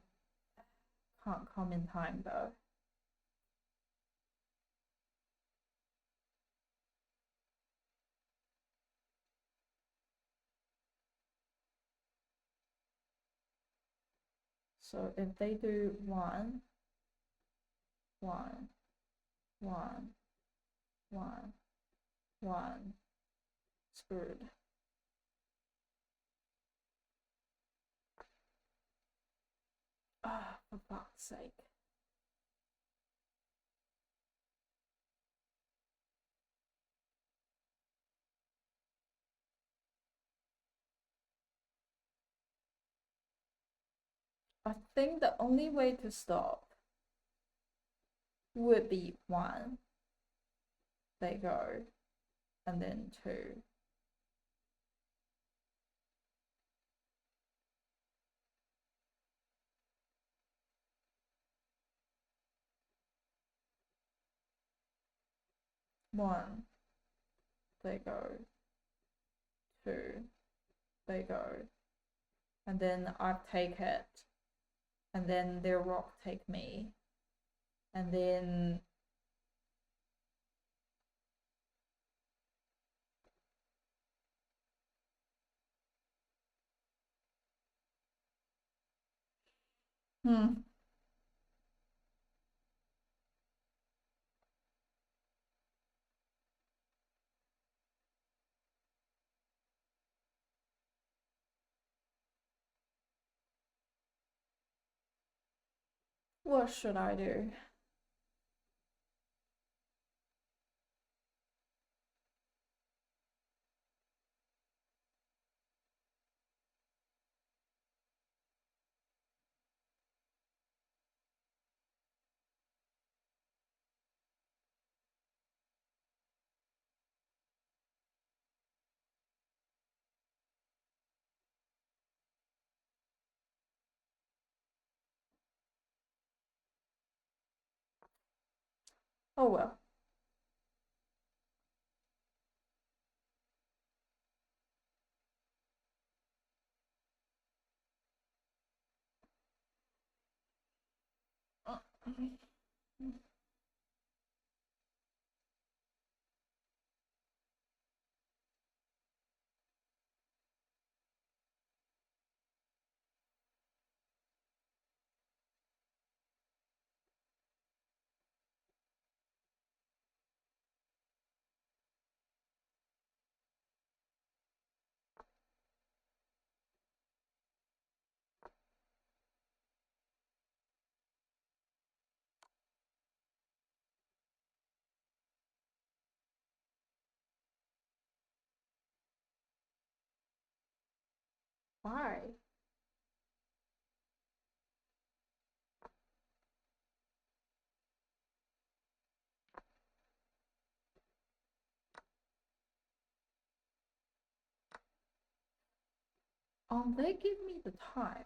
can't come in time though. So if they do one, one, one, one, one, screwed. Ah, oh, for fuck's sake. I think the only way to stop would be one, they go, and then two. One, they go, two, they go, and then I take it, and then their rock take me, and then Hmm. What should I do? Oh well. Why? Oh, they give me the time.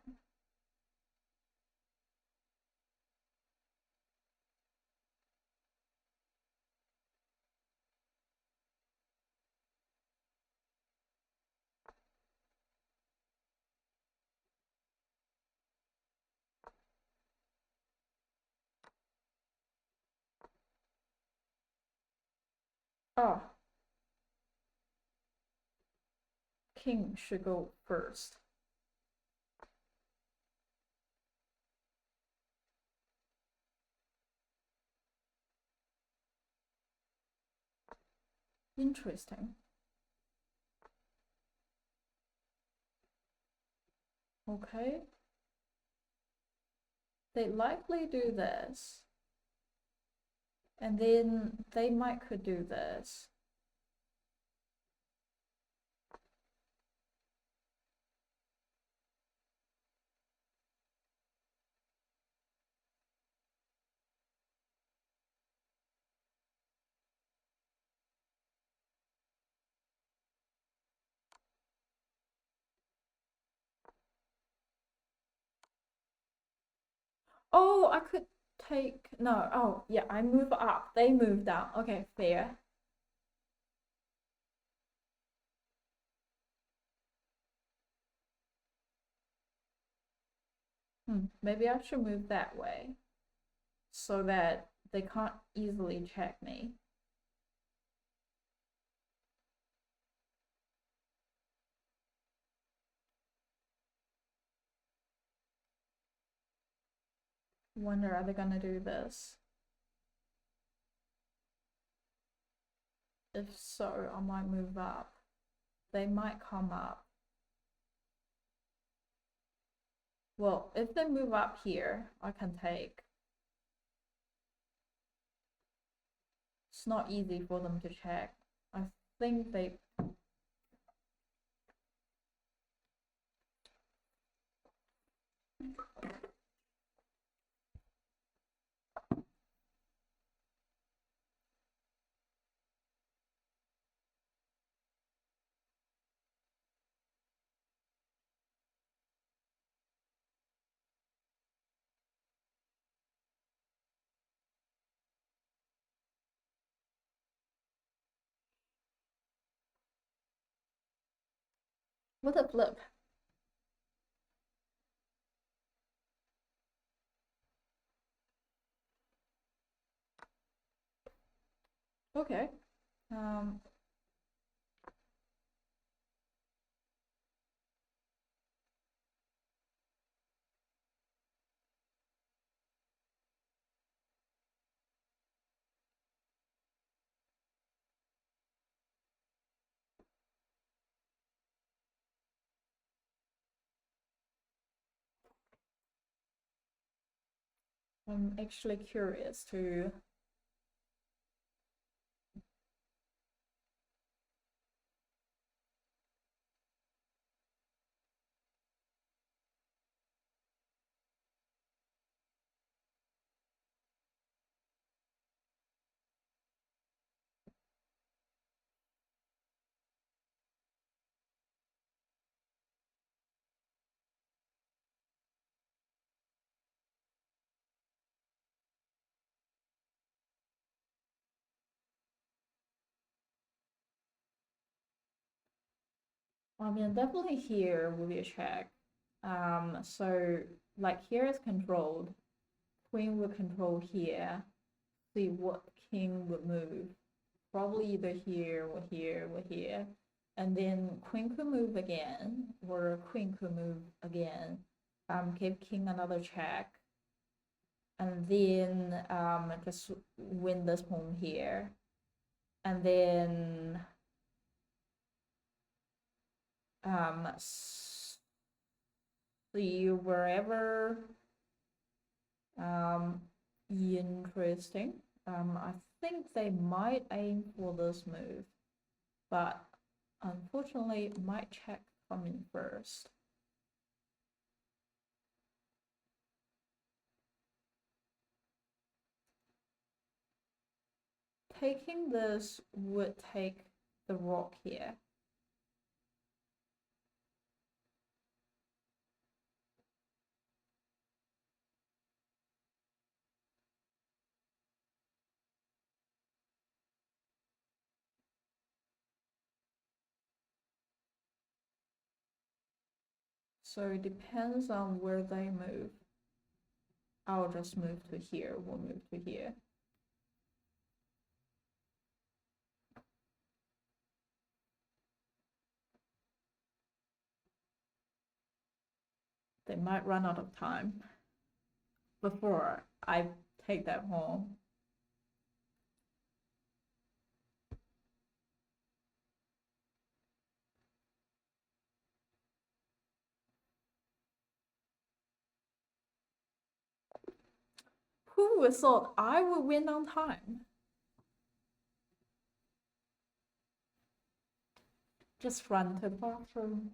Oh, king should go first. Interesting. Okay. They likely do this. And then they might could do this. Oh, I could take no. Oh, yeah, I move up. They move down. Okay, fair. Maybe I should move that way so that they can't easily check me. Wonder are they gonna do this? If so, I might move up. They might come up. Well, if they move up here, I can take. It's not easy for them to check. I think they. What a flip. Okay. Um, I'm actually curious to I mean, definitely here will be a check. So like here is controlled. Queen will control here. See what king would move. Probably either here or here or here. And then queen could move again, or queen could move again. Give king another check. And then just win this pawn here. And then see wherever interesting. I think they might aim for this move, but unfortunately might check coming first. Taking this would take the rook here. So it depends on where they move. I'll just move to here, we'll move to here. They might run out of time before I take that home. Who would thought I would win on time? Just run to the bathroom.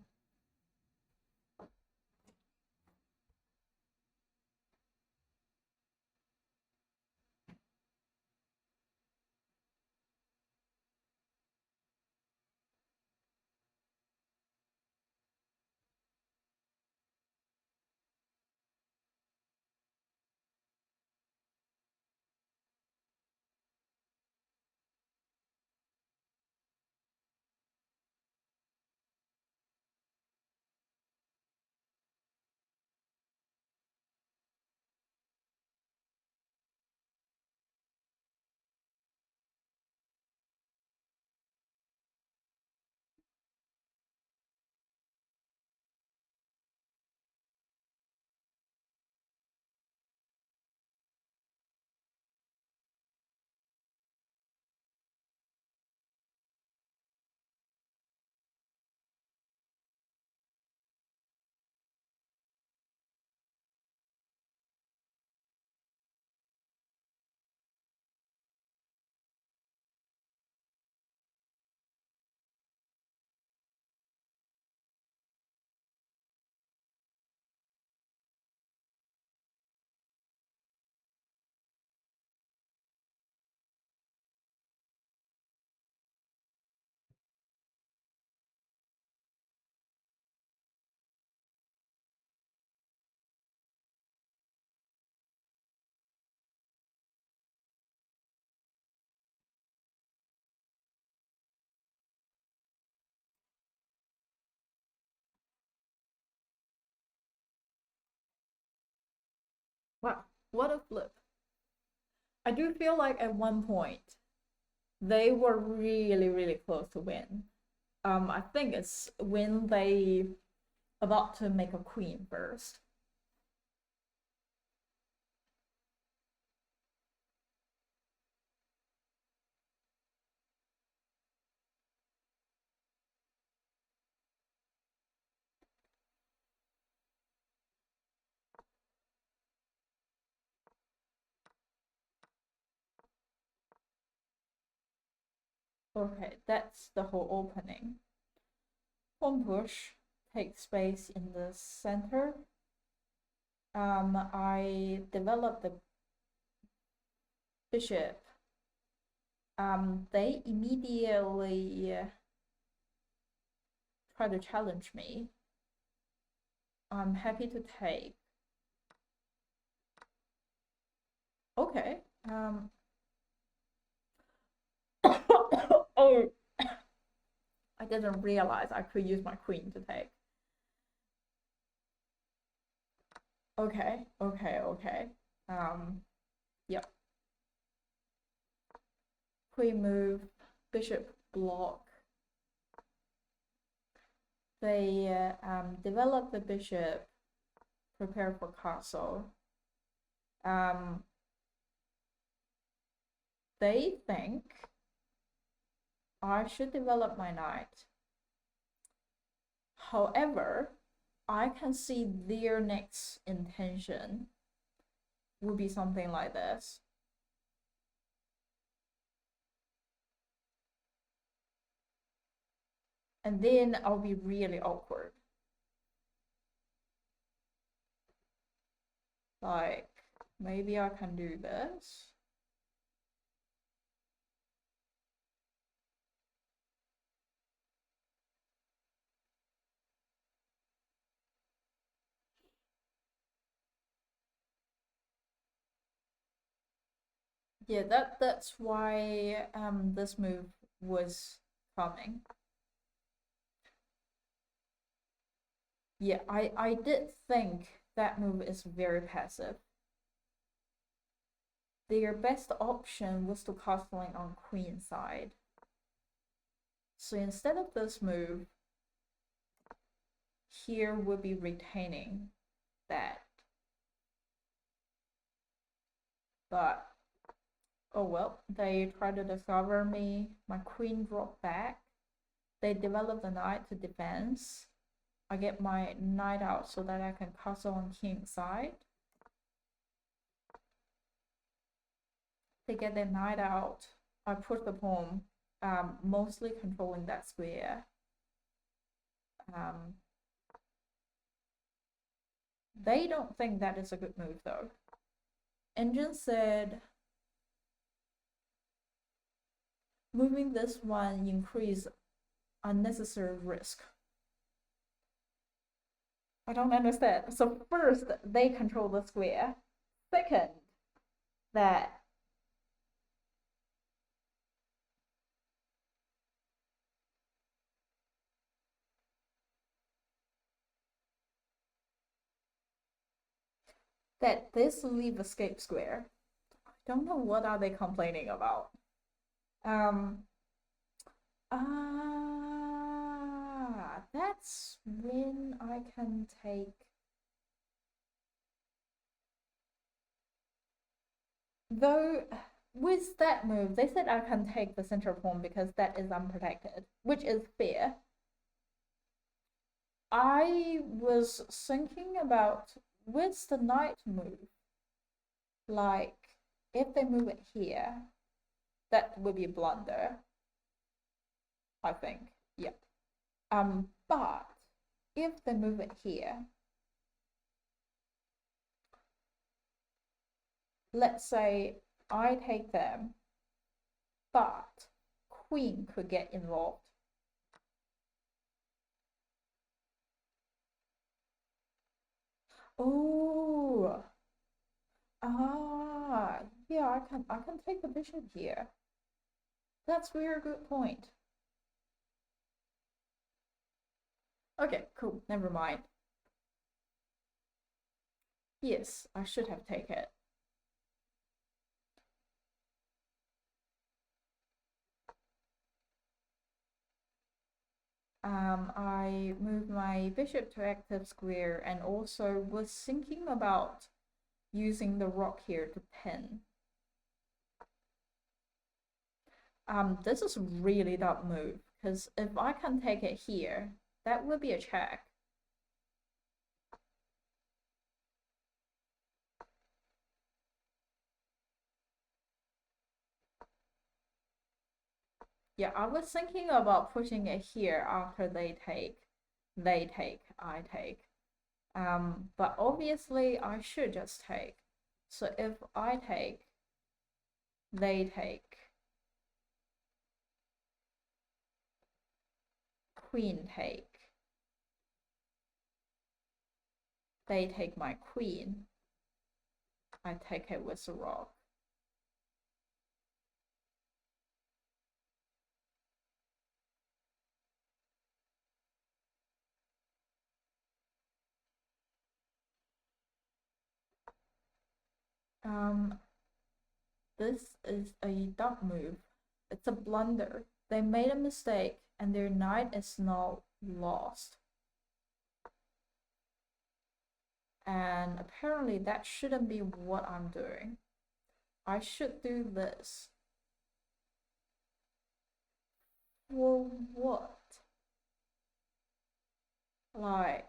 Wow, what a flip. I do feel like at one point they were really, really close to win. I think it's when they about to make a queen first. Okay, that's the whole opening. Pawn push takes space in the center. I develop the bishop. They immediately try to challenge me. I'm happy to take. Okay. Oh, I didn't realize I could use my queen to take. Okay, okay. Yep. Queen move, bishop block. They develop the bishop, prepare for castle. They think I should develop my knight. However, I can see their next intention would be something like this. And then I'll be really awkward. Like, maybe I can do this. Yeah, that's why this move was coming. Yeah, I did think that move is very passive. Their best option was to castling on queen side. So instead of this move, here would be retaining that. But oh well, they try to discover me. My queen dropped back. They develop the knight to defense. I get my knight out so that I can castle on king side. They get their knight out. I put the pawn, mostly controlling that square. They don't think that is a good move though. Engine said moving this one increase unnecessary risk. I don't understand. So first, they control the square. Second, that this leave escape square. I don't know what are they complaining about. Um that's when I can take. Though with that move, they said I can take the center pawn because that is unprotected, which is fair. I was thinking about with the knight move, like if they move it here, that would be a blunder. I think, yeah. But if they move it here, let's say I take them, but queen could get involved. Oh, yeah, I can take the bishop here. That's a very good point. Okay, cool. Never mind. Yes, I should have taken it. I moved my bishop to active square and also was thinking about using the rook here to pin. This is a really dumb move because if I can take it here, that would be a check. Yeah, I was thinking about putting it here after I take. But obviously I should just take. So if I take, they take, queen take, they take my queen, I take it with a rook. Um, this is a dumb move. It's a blunder. They made a mistake and their knight is now lost. And apparently that shouldn't be what I'm doing. I should do this. For what? Like,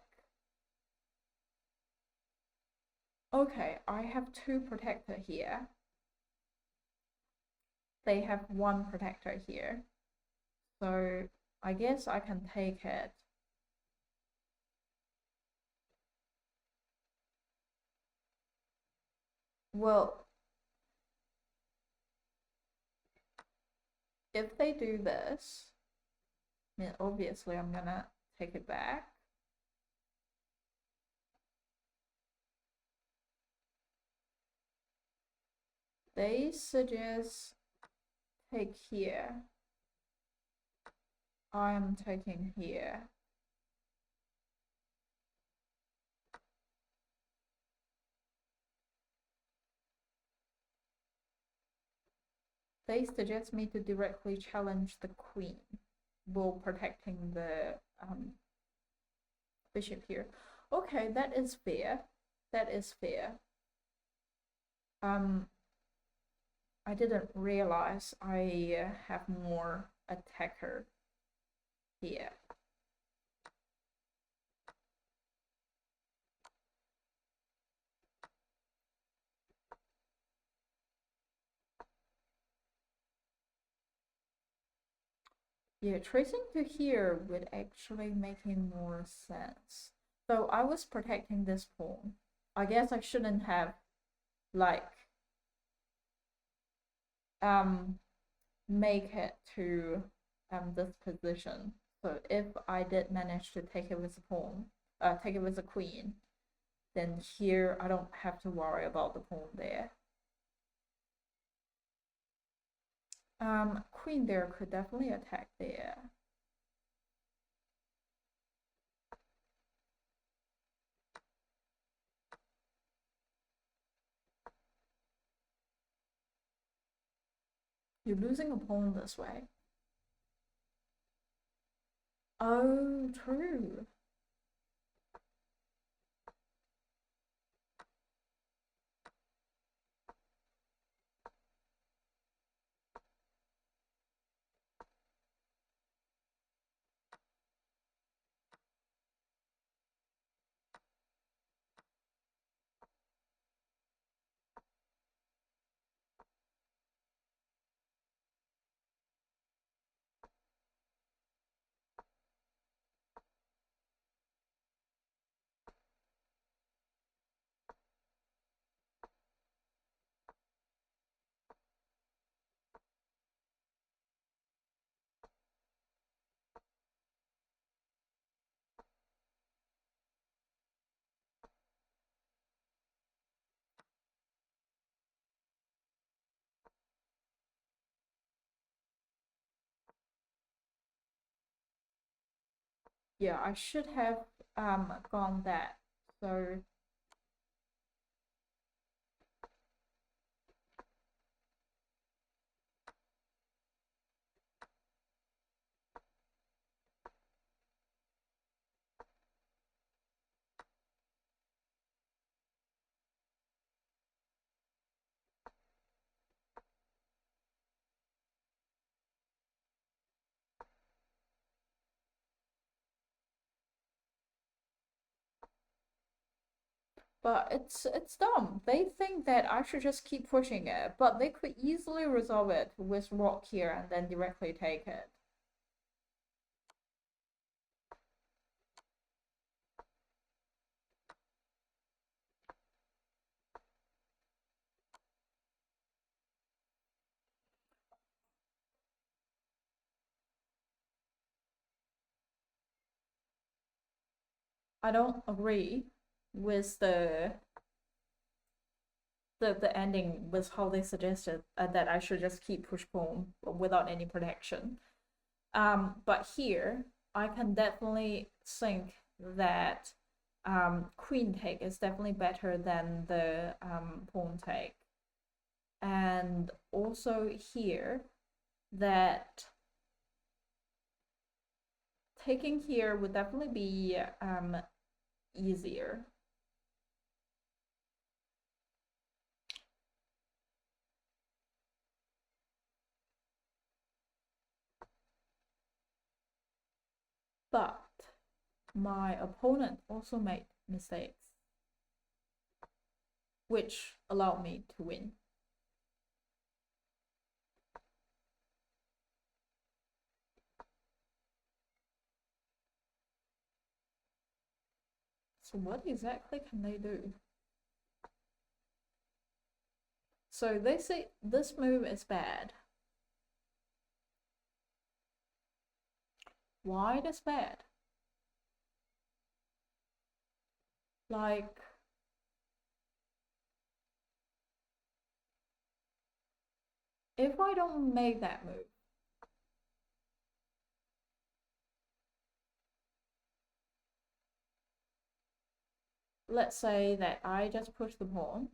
okay, I have two protector here. They have one protector here. So I guess I can take it. Well, if they do this, then obviously I'm gonna take it back. They suggest take here. I'm taking here. They suggest me to directly challenge the queen while protecting the bishop here. Okay, that is fair. That is fair. I didn't realize I have more attacker here. Yeah, tracing to here would actually make more sense. So I was protecting this pawn. I guess I shouldn't have like make it to this position. So if I did manage to take it with a pawn, take it with a queen, then here I don't have to worry about the pawn there. Queen there could definitely attack there. You're losing a pawn this way. Oh, true. Yeah, I should have gone that. So But it's dumb. They think that I should just keep pushing it, but they could easily resolve it with rock here and then directly take it. I don't agree with the ending with how they suggested that I should just keep push pawn without any protection. But here I can definitely think that queen take is definitely better than the pawn take, and also here that taking here would definitely be easier. But my opponent also made mistakes, which allowed me to win. So what exactly can they do? So they say this move is bad. Why it is bad? Like, if I don't make that move, let's say that I just push the pawn.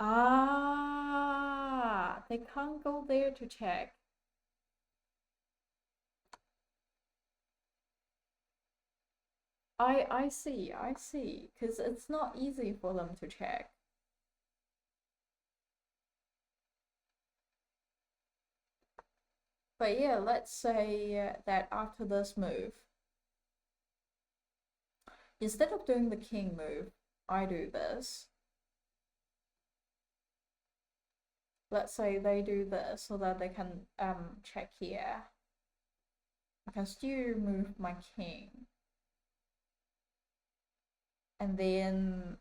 Ah, they can't go there to check. I see, because it's not easy for them to check. But yeah, let's say that after this move, instead of doing the king move, I do this. Let's say they do this so that they can check here. I can still move my king. And then,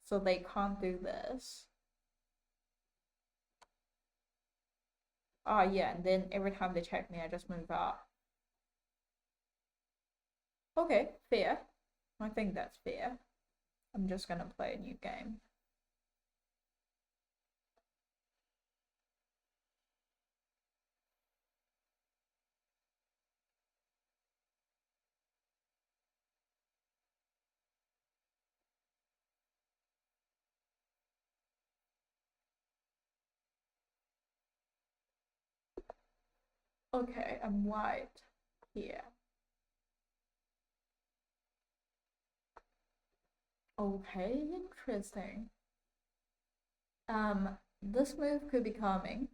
so they can't do this. Ah, yeah, and then every time they check me, I just move up. Okay, fair. I think that's fair. I'm just gonna play a new game. Okay, I'm white here. Okay, interesting. This move could be coming.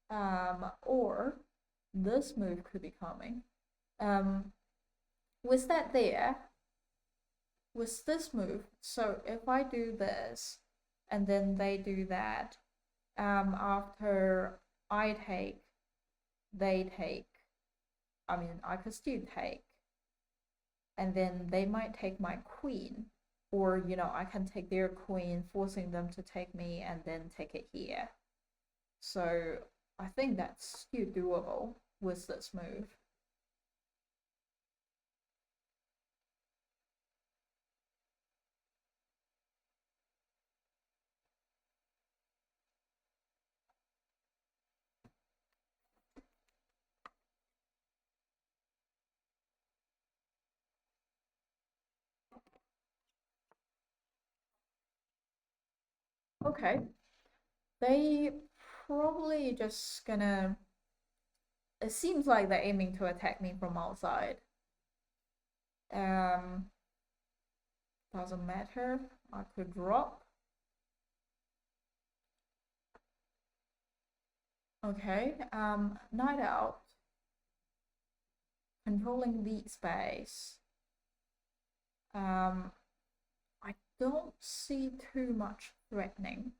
Or this move could be coming. Um, with that there, with this move, so if I do this and then they do that, after I take, they take, I mean, I could still take, and then they might take my queen, or, I can take their queen, forcing them to take me and then take it here. So I think that's still doable with this move. Okay, they probably just gonna. It seems like they're aiming to attack me from outside. Um, doesn't matter. I could drop. Okay. Knight out. Controlling the space. I don't see too much threatening.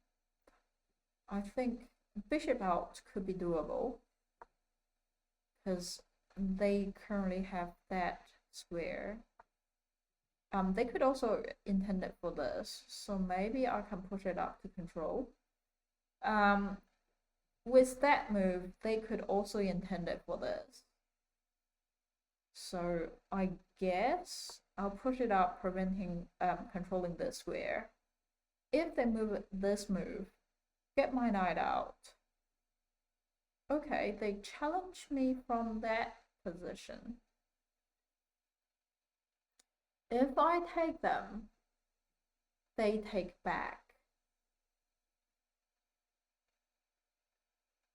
I think bishop out could be doable because they currently have that square. They could also intend it for this, so maybe I can push it up to control. With that move, they could also intend it for this. So I guess I'll push it up, preventing controlling this square. If they move this move, get my knight out. Okay, they challenge me from that position. If I take them, they take back.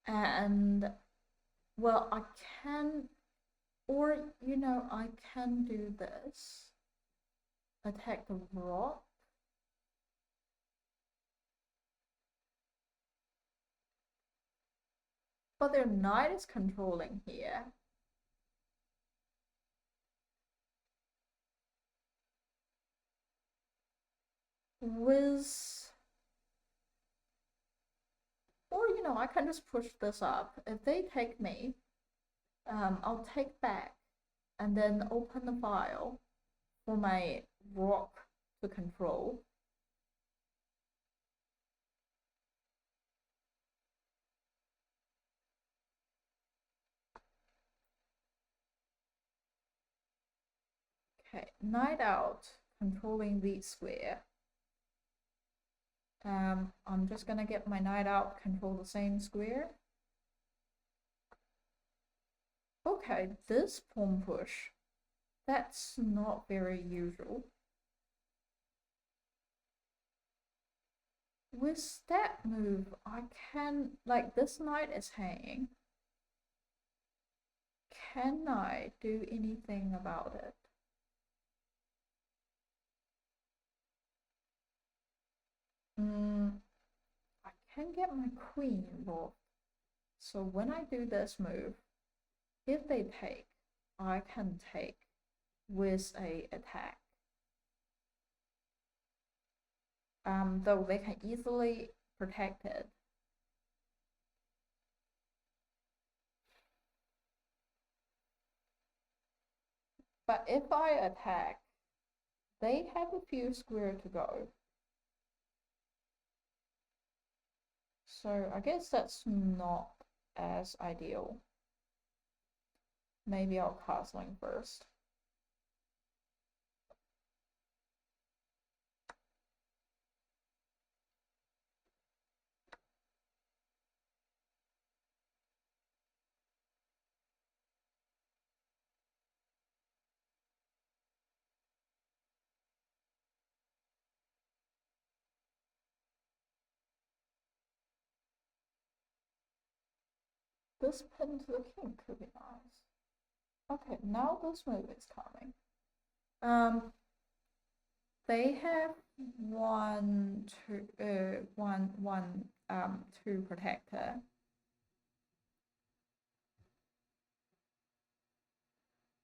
And, well, I can, or, you know, I can do this. Attack the rock. But their knight is controlling here. With, or, you know, I can just push this up. If they take me, I'll take back and then open the file for my rock to control. Okay, knight out, controlling the square. I'm just gonna get my knight out, control the same square. Okay, this pawn push, that's not very usual. With that move, I can, like, this knight is hanging. Can I do anything about it? I can get my queen involved. So when I do this move, if they take, I can take with a attack. Though they can easily protect it. But if I attack, they have a few square to go. So I guess that's not as ideal. Maybe I'll castling first. This pin to the king could be nice. Okay, now this move is coming. They have two protector.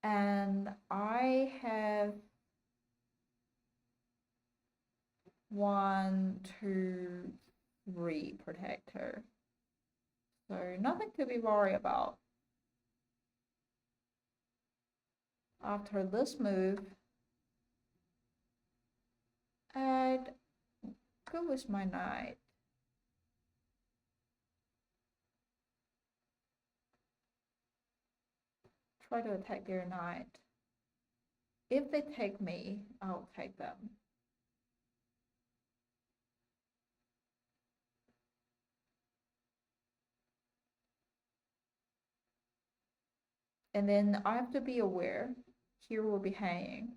And I have 1, 2, 3 protector. So nothing to be worried about. After this move, I'd go with my knight. Try to attack their knight. If they take me, I'll take them. And then I have to be aware, here will be hanging,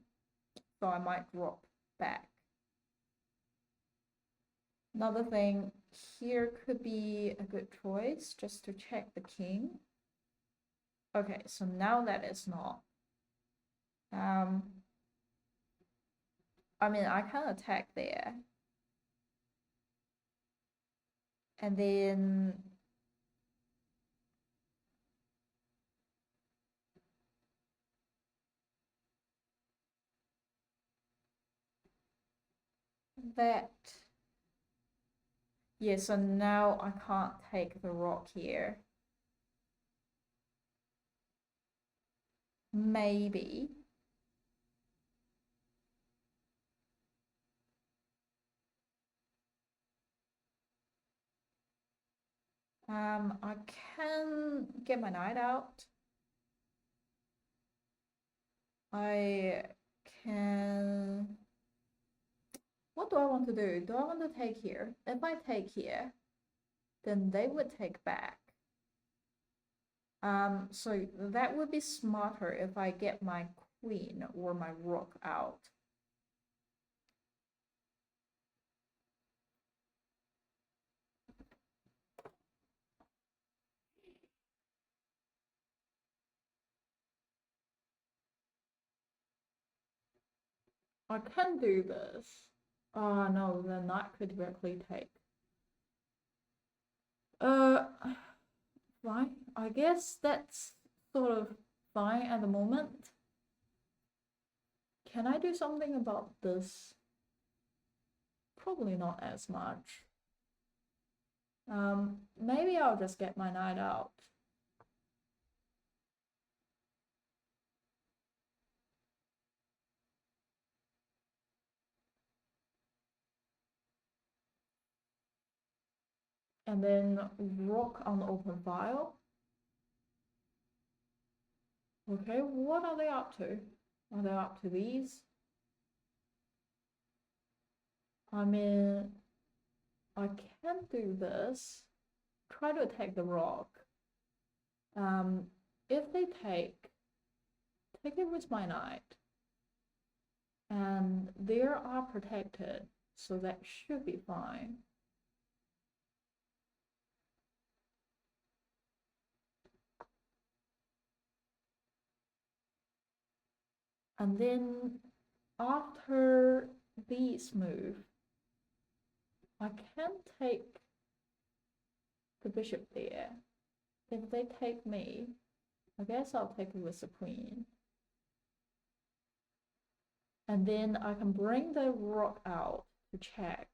so I might drop back. Another thing, here could be a good choice, just to check the king. Okay, so now that is not. I mean, I can attack there. And then that. Yeah, so now I can't take the rock here. Maybe. I can get my knight out. I can. What do I want to do? Do I want to take here? If I take here, then they would take back. So that would be smarter if I get my queen or my rook out. I can do this. Oh no, the knight could directly take. Fine. I guess that's sort of fine at the moment. Can I do something about this? Probably not as much. Maybe I'll just get my knight out. And then rook on the open file. Okay, what are they up to? Are they up to these? I mean, I can do this. Try to attack the rock. If they take it with my knight. And they are protected, so that should be fine. And then after this move, I can take the bishop there. If they take me, I guess I'll take it with the queen. And then I can bring the rook out to check.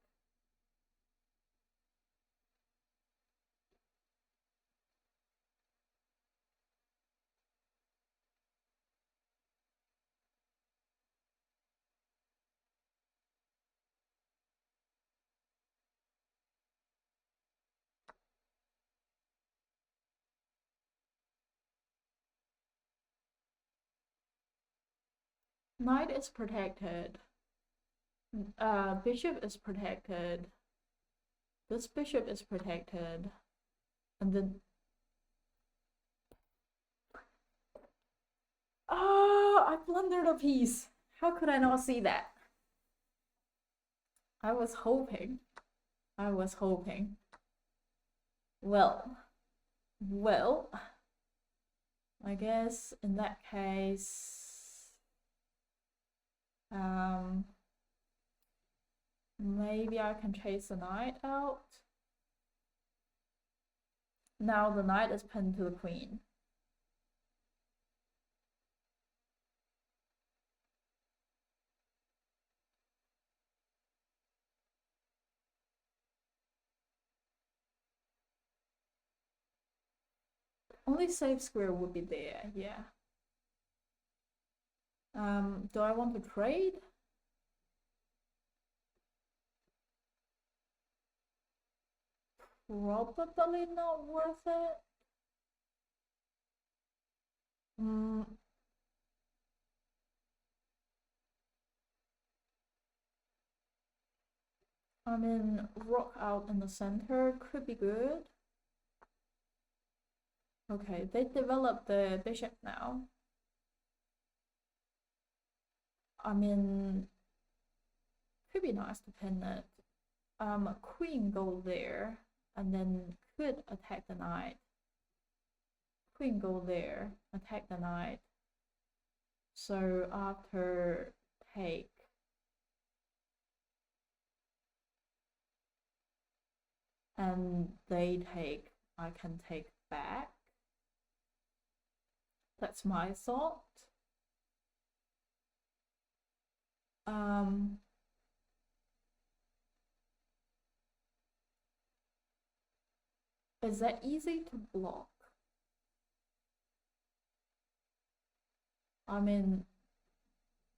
Knight is protected. Bishop is protected. This bishop is protected. And then... Oh, I blundered a piece. How could I not see that? I was hoping. Well, I guess in that case, maybe I can chase the knight out. Now the knight is pinned to the queen. Only safe square would be there, yeah. Do I want to trade? Probably not worth it. I mean, rook out in the center could be good. Okay, they developed the bishop now. I mean, could be nice to pin it. Queen go there, and then could attack the knight. Queen go there, attack the knight. So after take, and they take, I can take back. That's my thought. Is that easy to block? I mean,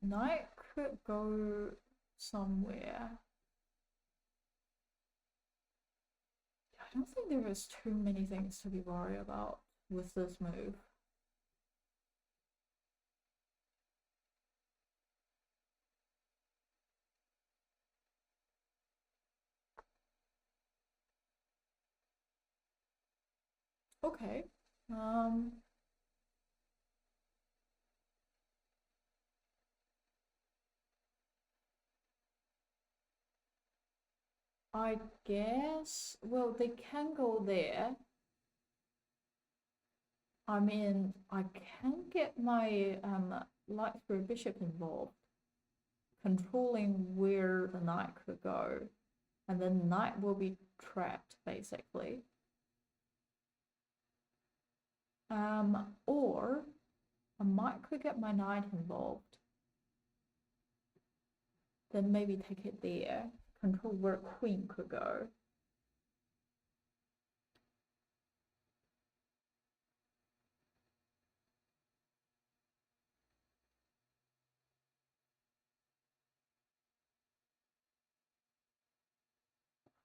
knight could go somewhere. I don't think there is too many things to be worried about with this move. Okay. I guess, well, they can go there. I mean, I can get my light spirit bishop involved, controlling where the knight could go, and then the knight will be trapped basically. Or I might could get my knight involved, then maybe take it there, control where queen could go.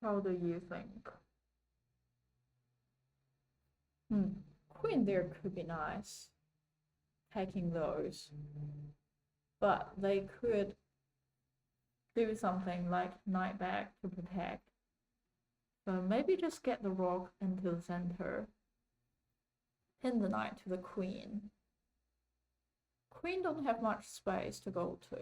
How do you think? Queen there could be nice, taking those, but they could do something like knight back to protect. So maybe just get the rook into the center, pin the knight to the queen. Queen don't have much space to go to.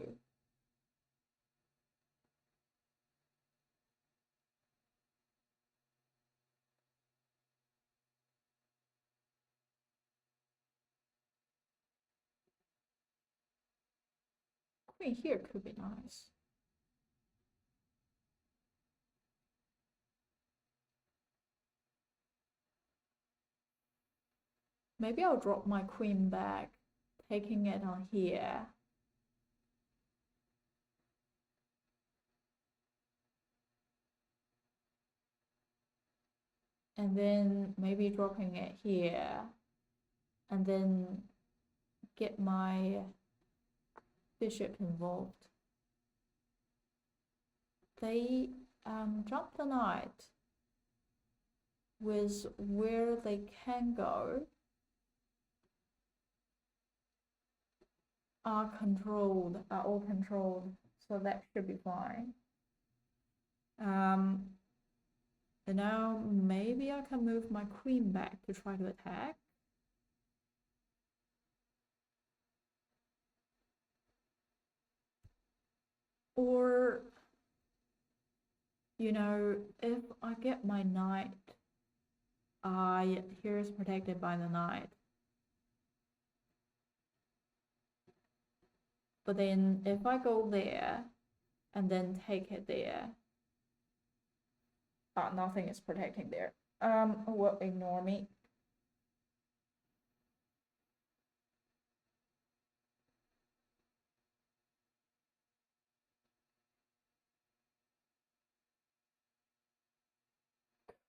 Queen here could be nice. Maybe I'll drop my queen back, taking it on here. And then maybe dropping it here. And then get my bishop involved. They jump the knight with where they can go are all controlled, so that should be fine. And now maybe I can move my queen back to try to attack. Or, you know, if I get my knight, here is protected by the knight. But then if I go there and then take it there, nothing is protecting there. Well, ignore me.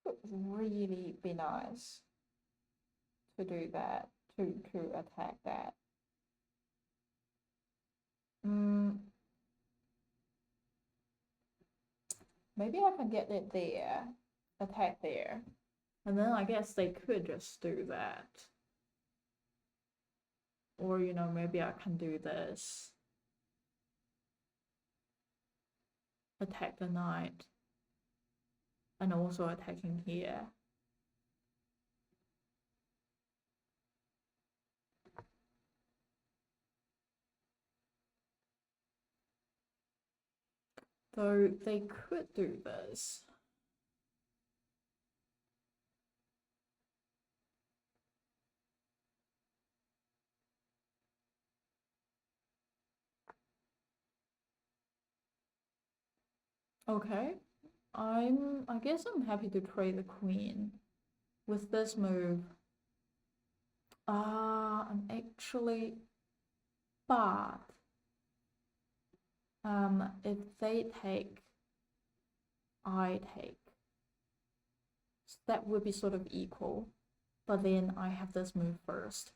Would really be nice to do that, to attack that. Maybe I can get it there, attack there, and then I guess they could just do that. Or, you know, maybe I can do this, attack the knight, and also attacking here. Though they could do this. Okay, I guess I'm happy to trade the queen with this move. I'm actually, but if they take, I take. that would be sort of equal. But then I have this move first.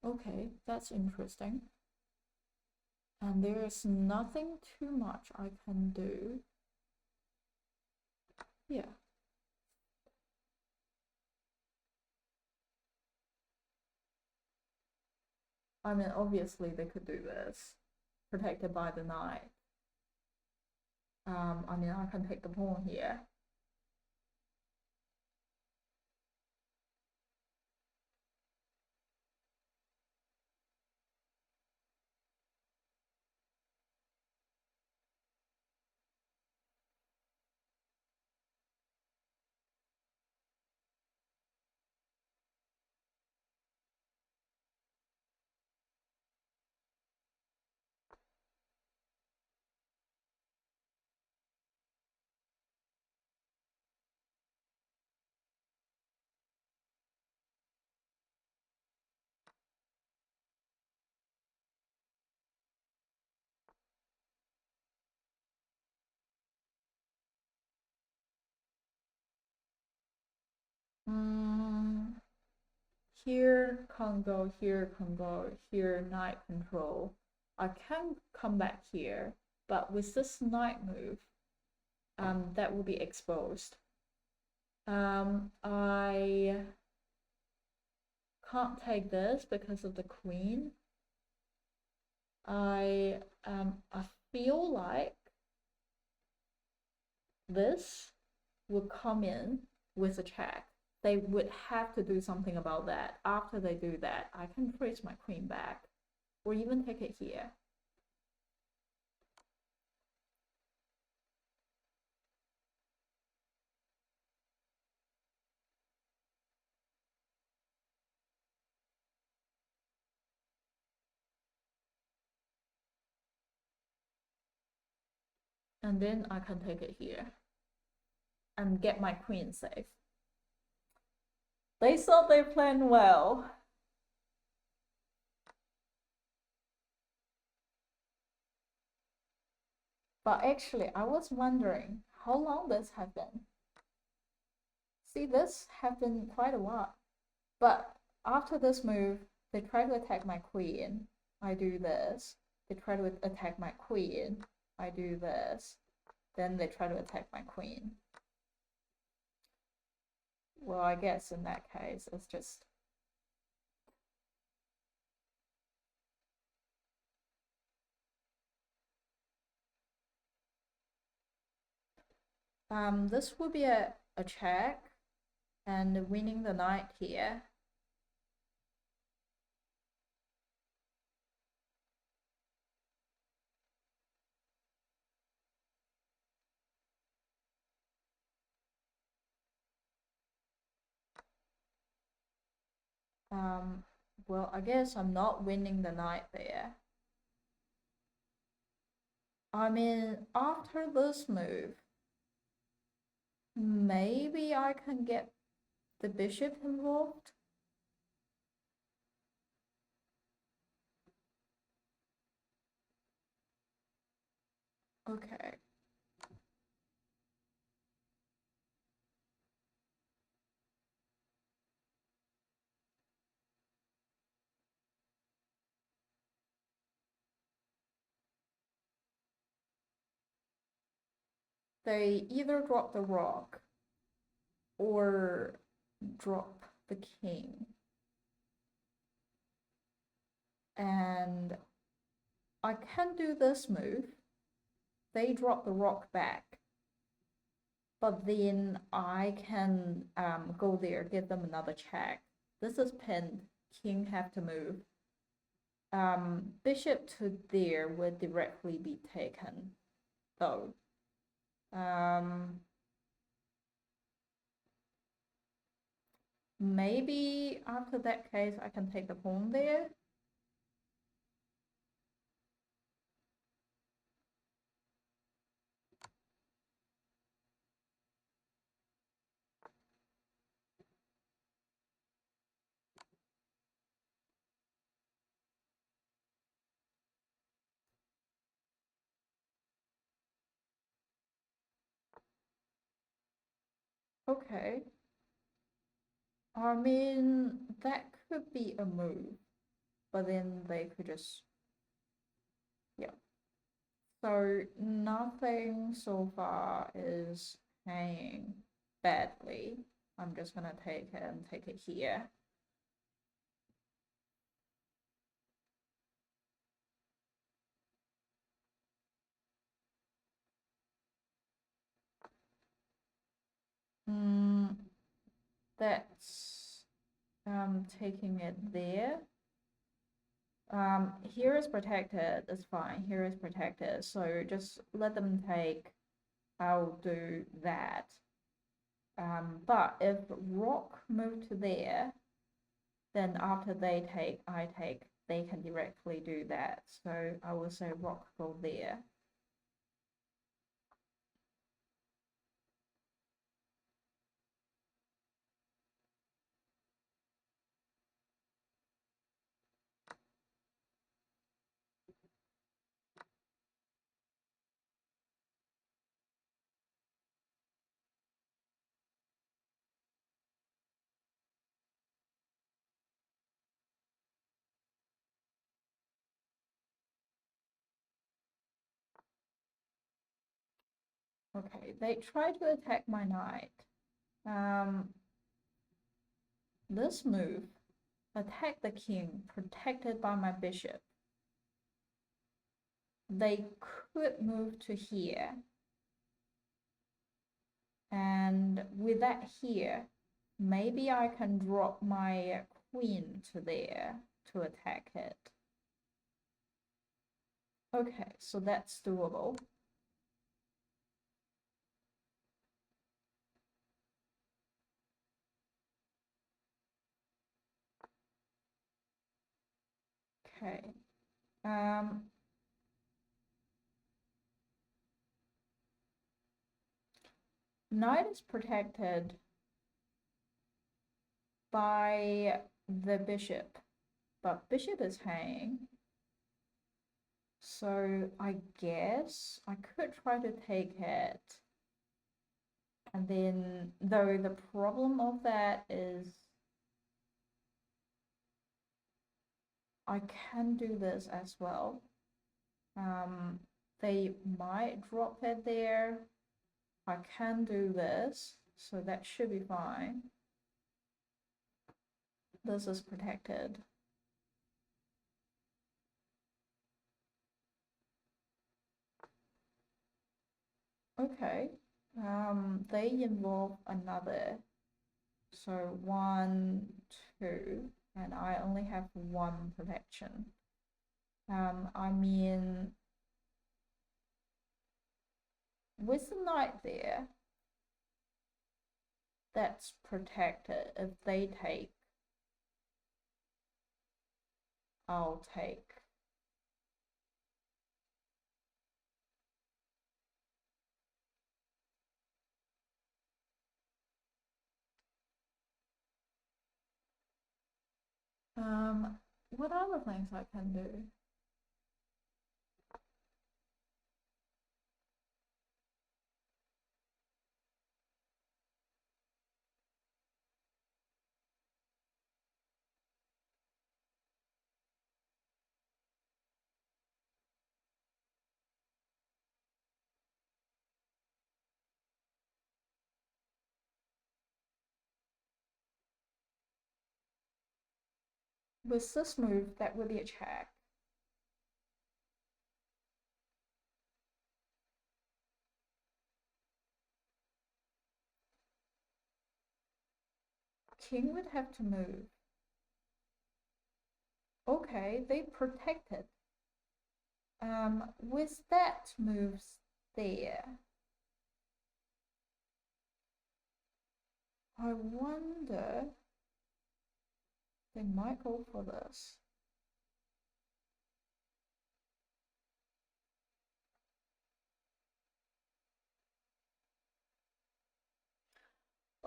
Okay, that's interesting. And there's nothing too much I can do. Yeah. I mean, obviously they could do this, protected by the knight. I mean, I can take the pawn here. Here can't go, here can't go, here knight control. I can come back here, but with this knight move, that will be exposed. I can't take this because of the queen. I feel like this will come in with a check. They would have to do something about that. After they do that, I can freeze my queen back, or even take it here. And then I can take it here and get my queen safe. They thought they planned well. But actually, I was wondering how long this had been. See, this had been quite a while. But after this move, they try to attack my queen. I do this. They try to attack my queen. I do this. Then they try to attack my queen. Well, I guess in that case, it's just... this would be a check, and winning the knight here. Well, I guess I'm not winning the knight there. I mean, after this move, maybe I can get the bishop involved. Okay. They either drop the rock or drop the king. And I can do this move. They drop the rock back. But then I can go there, give them another check. This is pinned. King have to move. Bishop to there would directly be taken, though. Maybe after that case, I can take the pawn there. Okay. I mean, that could be a move, but then they could just, yeah. So nothing so far is hanging badly. I'm just gonna take it and take it here. That's taking it there. Here is protected, it's fine. Here is protected. So just let them take. I'll do that. But if rock move to there, then after they take, I take, they can directly do that. So I will say rock go there. Okay, they try to attack my knight. This move, attack the king, protected by my bishop. They could move to here. And with that here, maybe I can drop my queen to there to attack it. Okay, so that's doable. Okay. Knight is protected by the bishop, but bishop is hanging. So I guess I could try to take it. And then, though the problem of that is I can do this as well. They might drop it there. I can do this, so that should be fine. This is protected. Okay, they involve another. So 1, 2, and I only have 1 protection. I mean, with the knight there, that's protected. If they take, I'll take. What other things I can do? With this move, that would be a check. King would have to move. Okay, they protected. With that moves there, I wonder they might go for this.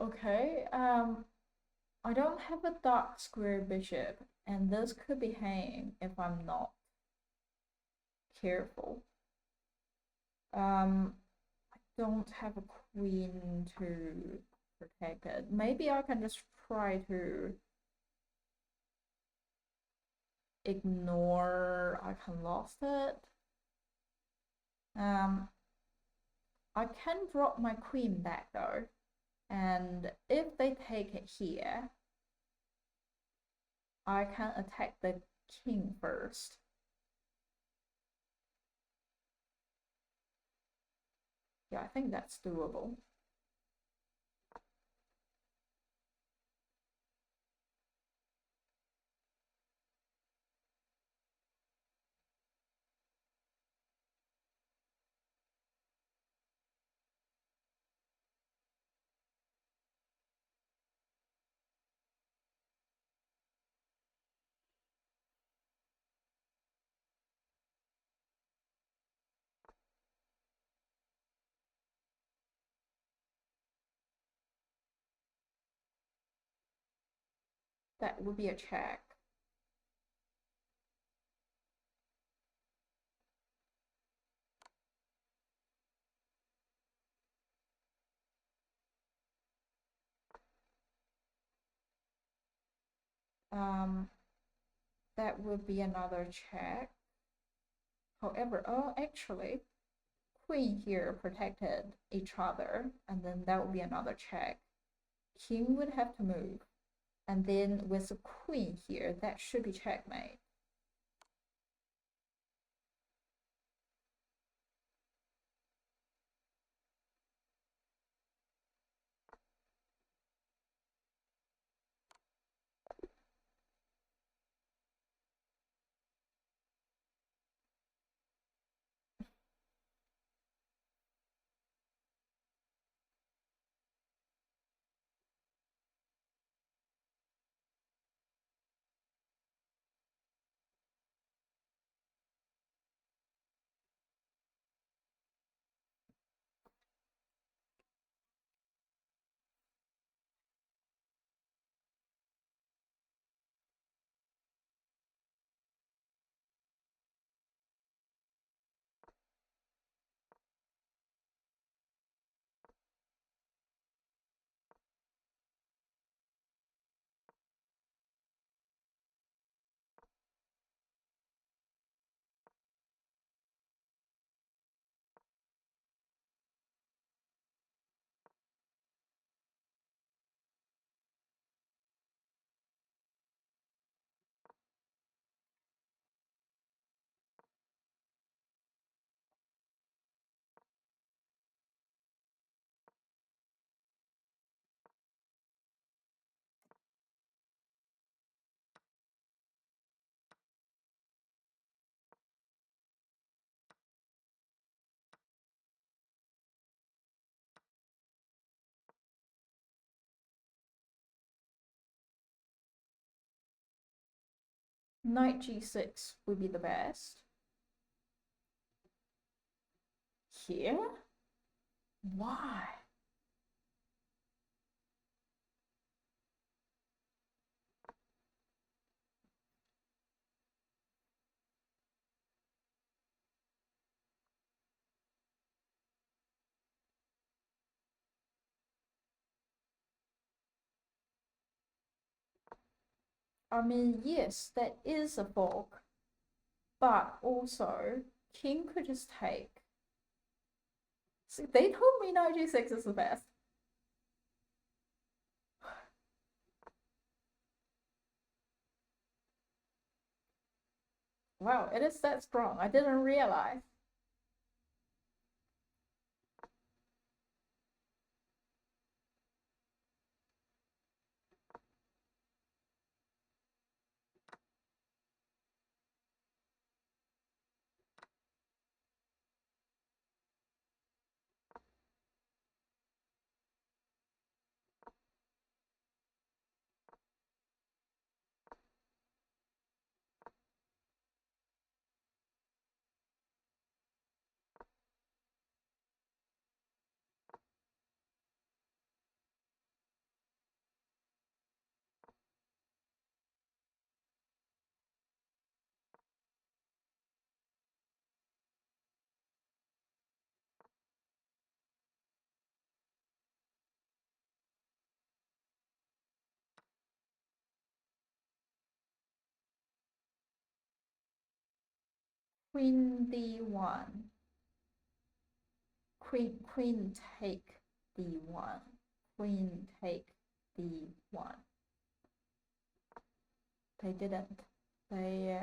Okay, I don't have a dark square bishop, and this could be hanging if I'm not careful. I don't have a queen to protected. Maybe I can just try to ignore I can lost it. I can drop my queen back though, and if they take it here, I can attack the king first. Yeah, I think that's doable. That would be a check. That would be another check. However, oh, actually, queen here protected each other, and then that would be another check. King would have to move, and then with the queen here, that should be checkmate. Knight g6 would be the best. Here? Why? I mean, yes, that is a fork, but also king could just take. See, they told me knight g6 is the best. Wow, it is that strong. I didn't realize. queen d1, queen take d1, queen take d1. They didn't. They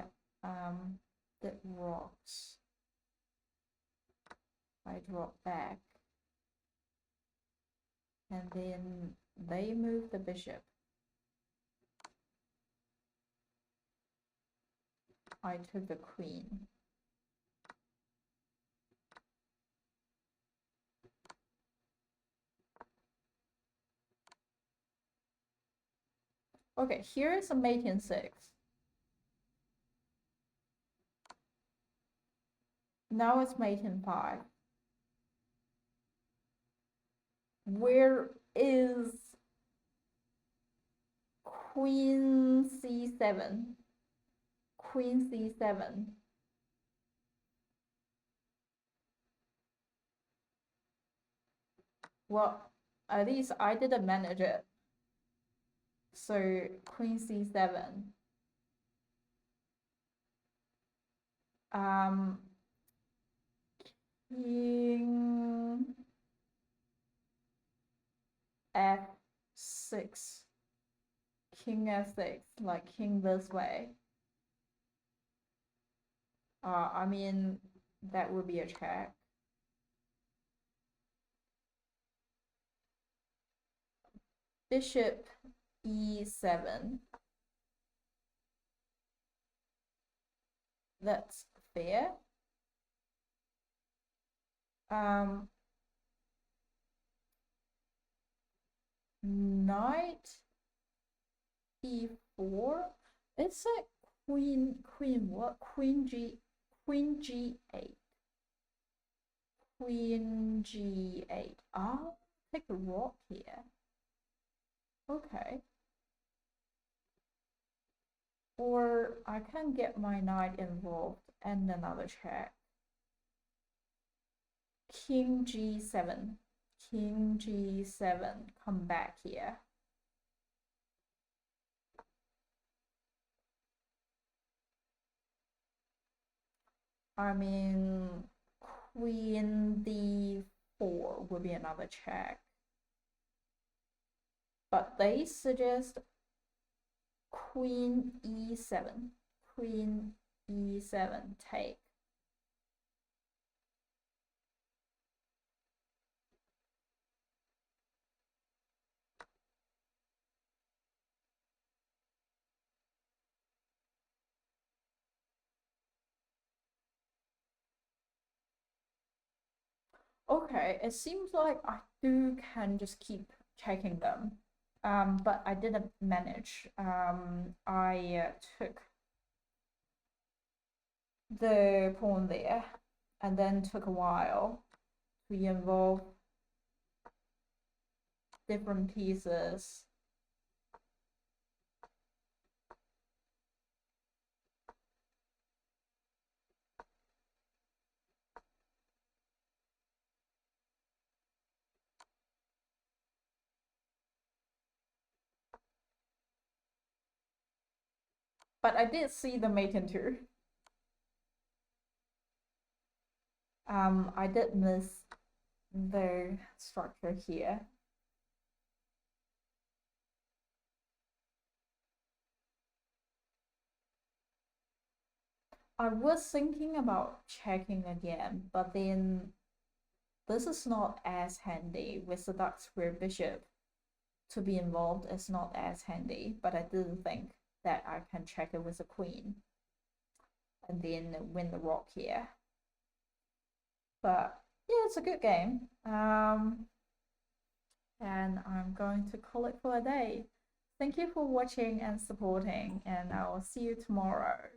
did rocks. I drop back, and then they move the bishop. I took the queen. Okay, here is a mate in 6. Now it's mate in 5. Where is queen c7? Queen c7. Well, at least I didn't manage it. So queen c7. King f6. King f6, like king this way. I mean, that would be a check. Bishop e7. That's fair. Knight e4. It's a queen what? Queen g8. Queen g8. I'll take a rock here. Okay. Or I can get my knight involved and another check. King g7. King g7. Come back here. I mean, queen d4 would be another check. But they suggest queen e7. Queen e7 take. Okay, it seems like I can just keep checking them. But I didn't manage. I took the pawn there, and then took a while to involve different pieces. But I did see the mate in 2. I did miss the structure here. I was thinking about checking again, but then this is not as handy with the dark square bishop. To be involved is not as handy, but I didn't think that I can check it with a queen and then win the rock here. But yeah, it's a good game. And I'm going to call it for a day. Thank you for watching and supporting, and I will see you tomorrow.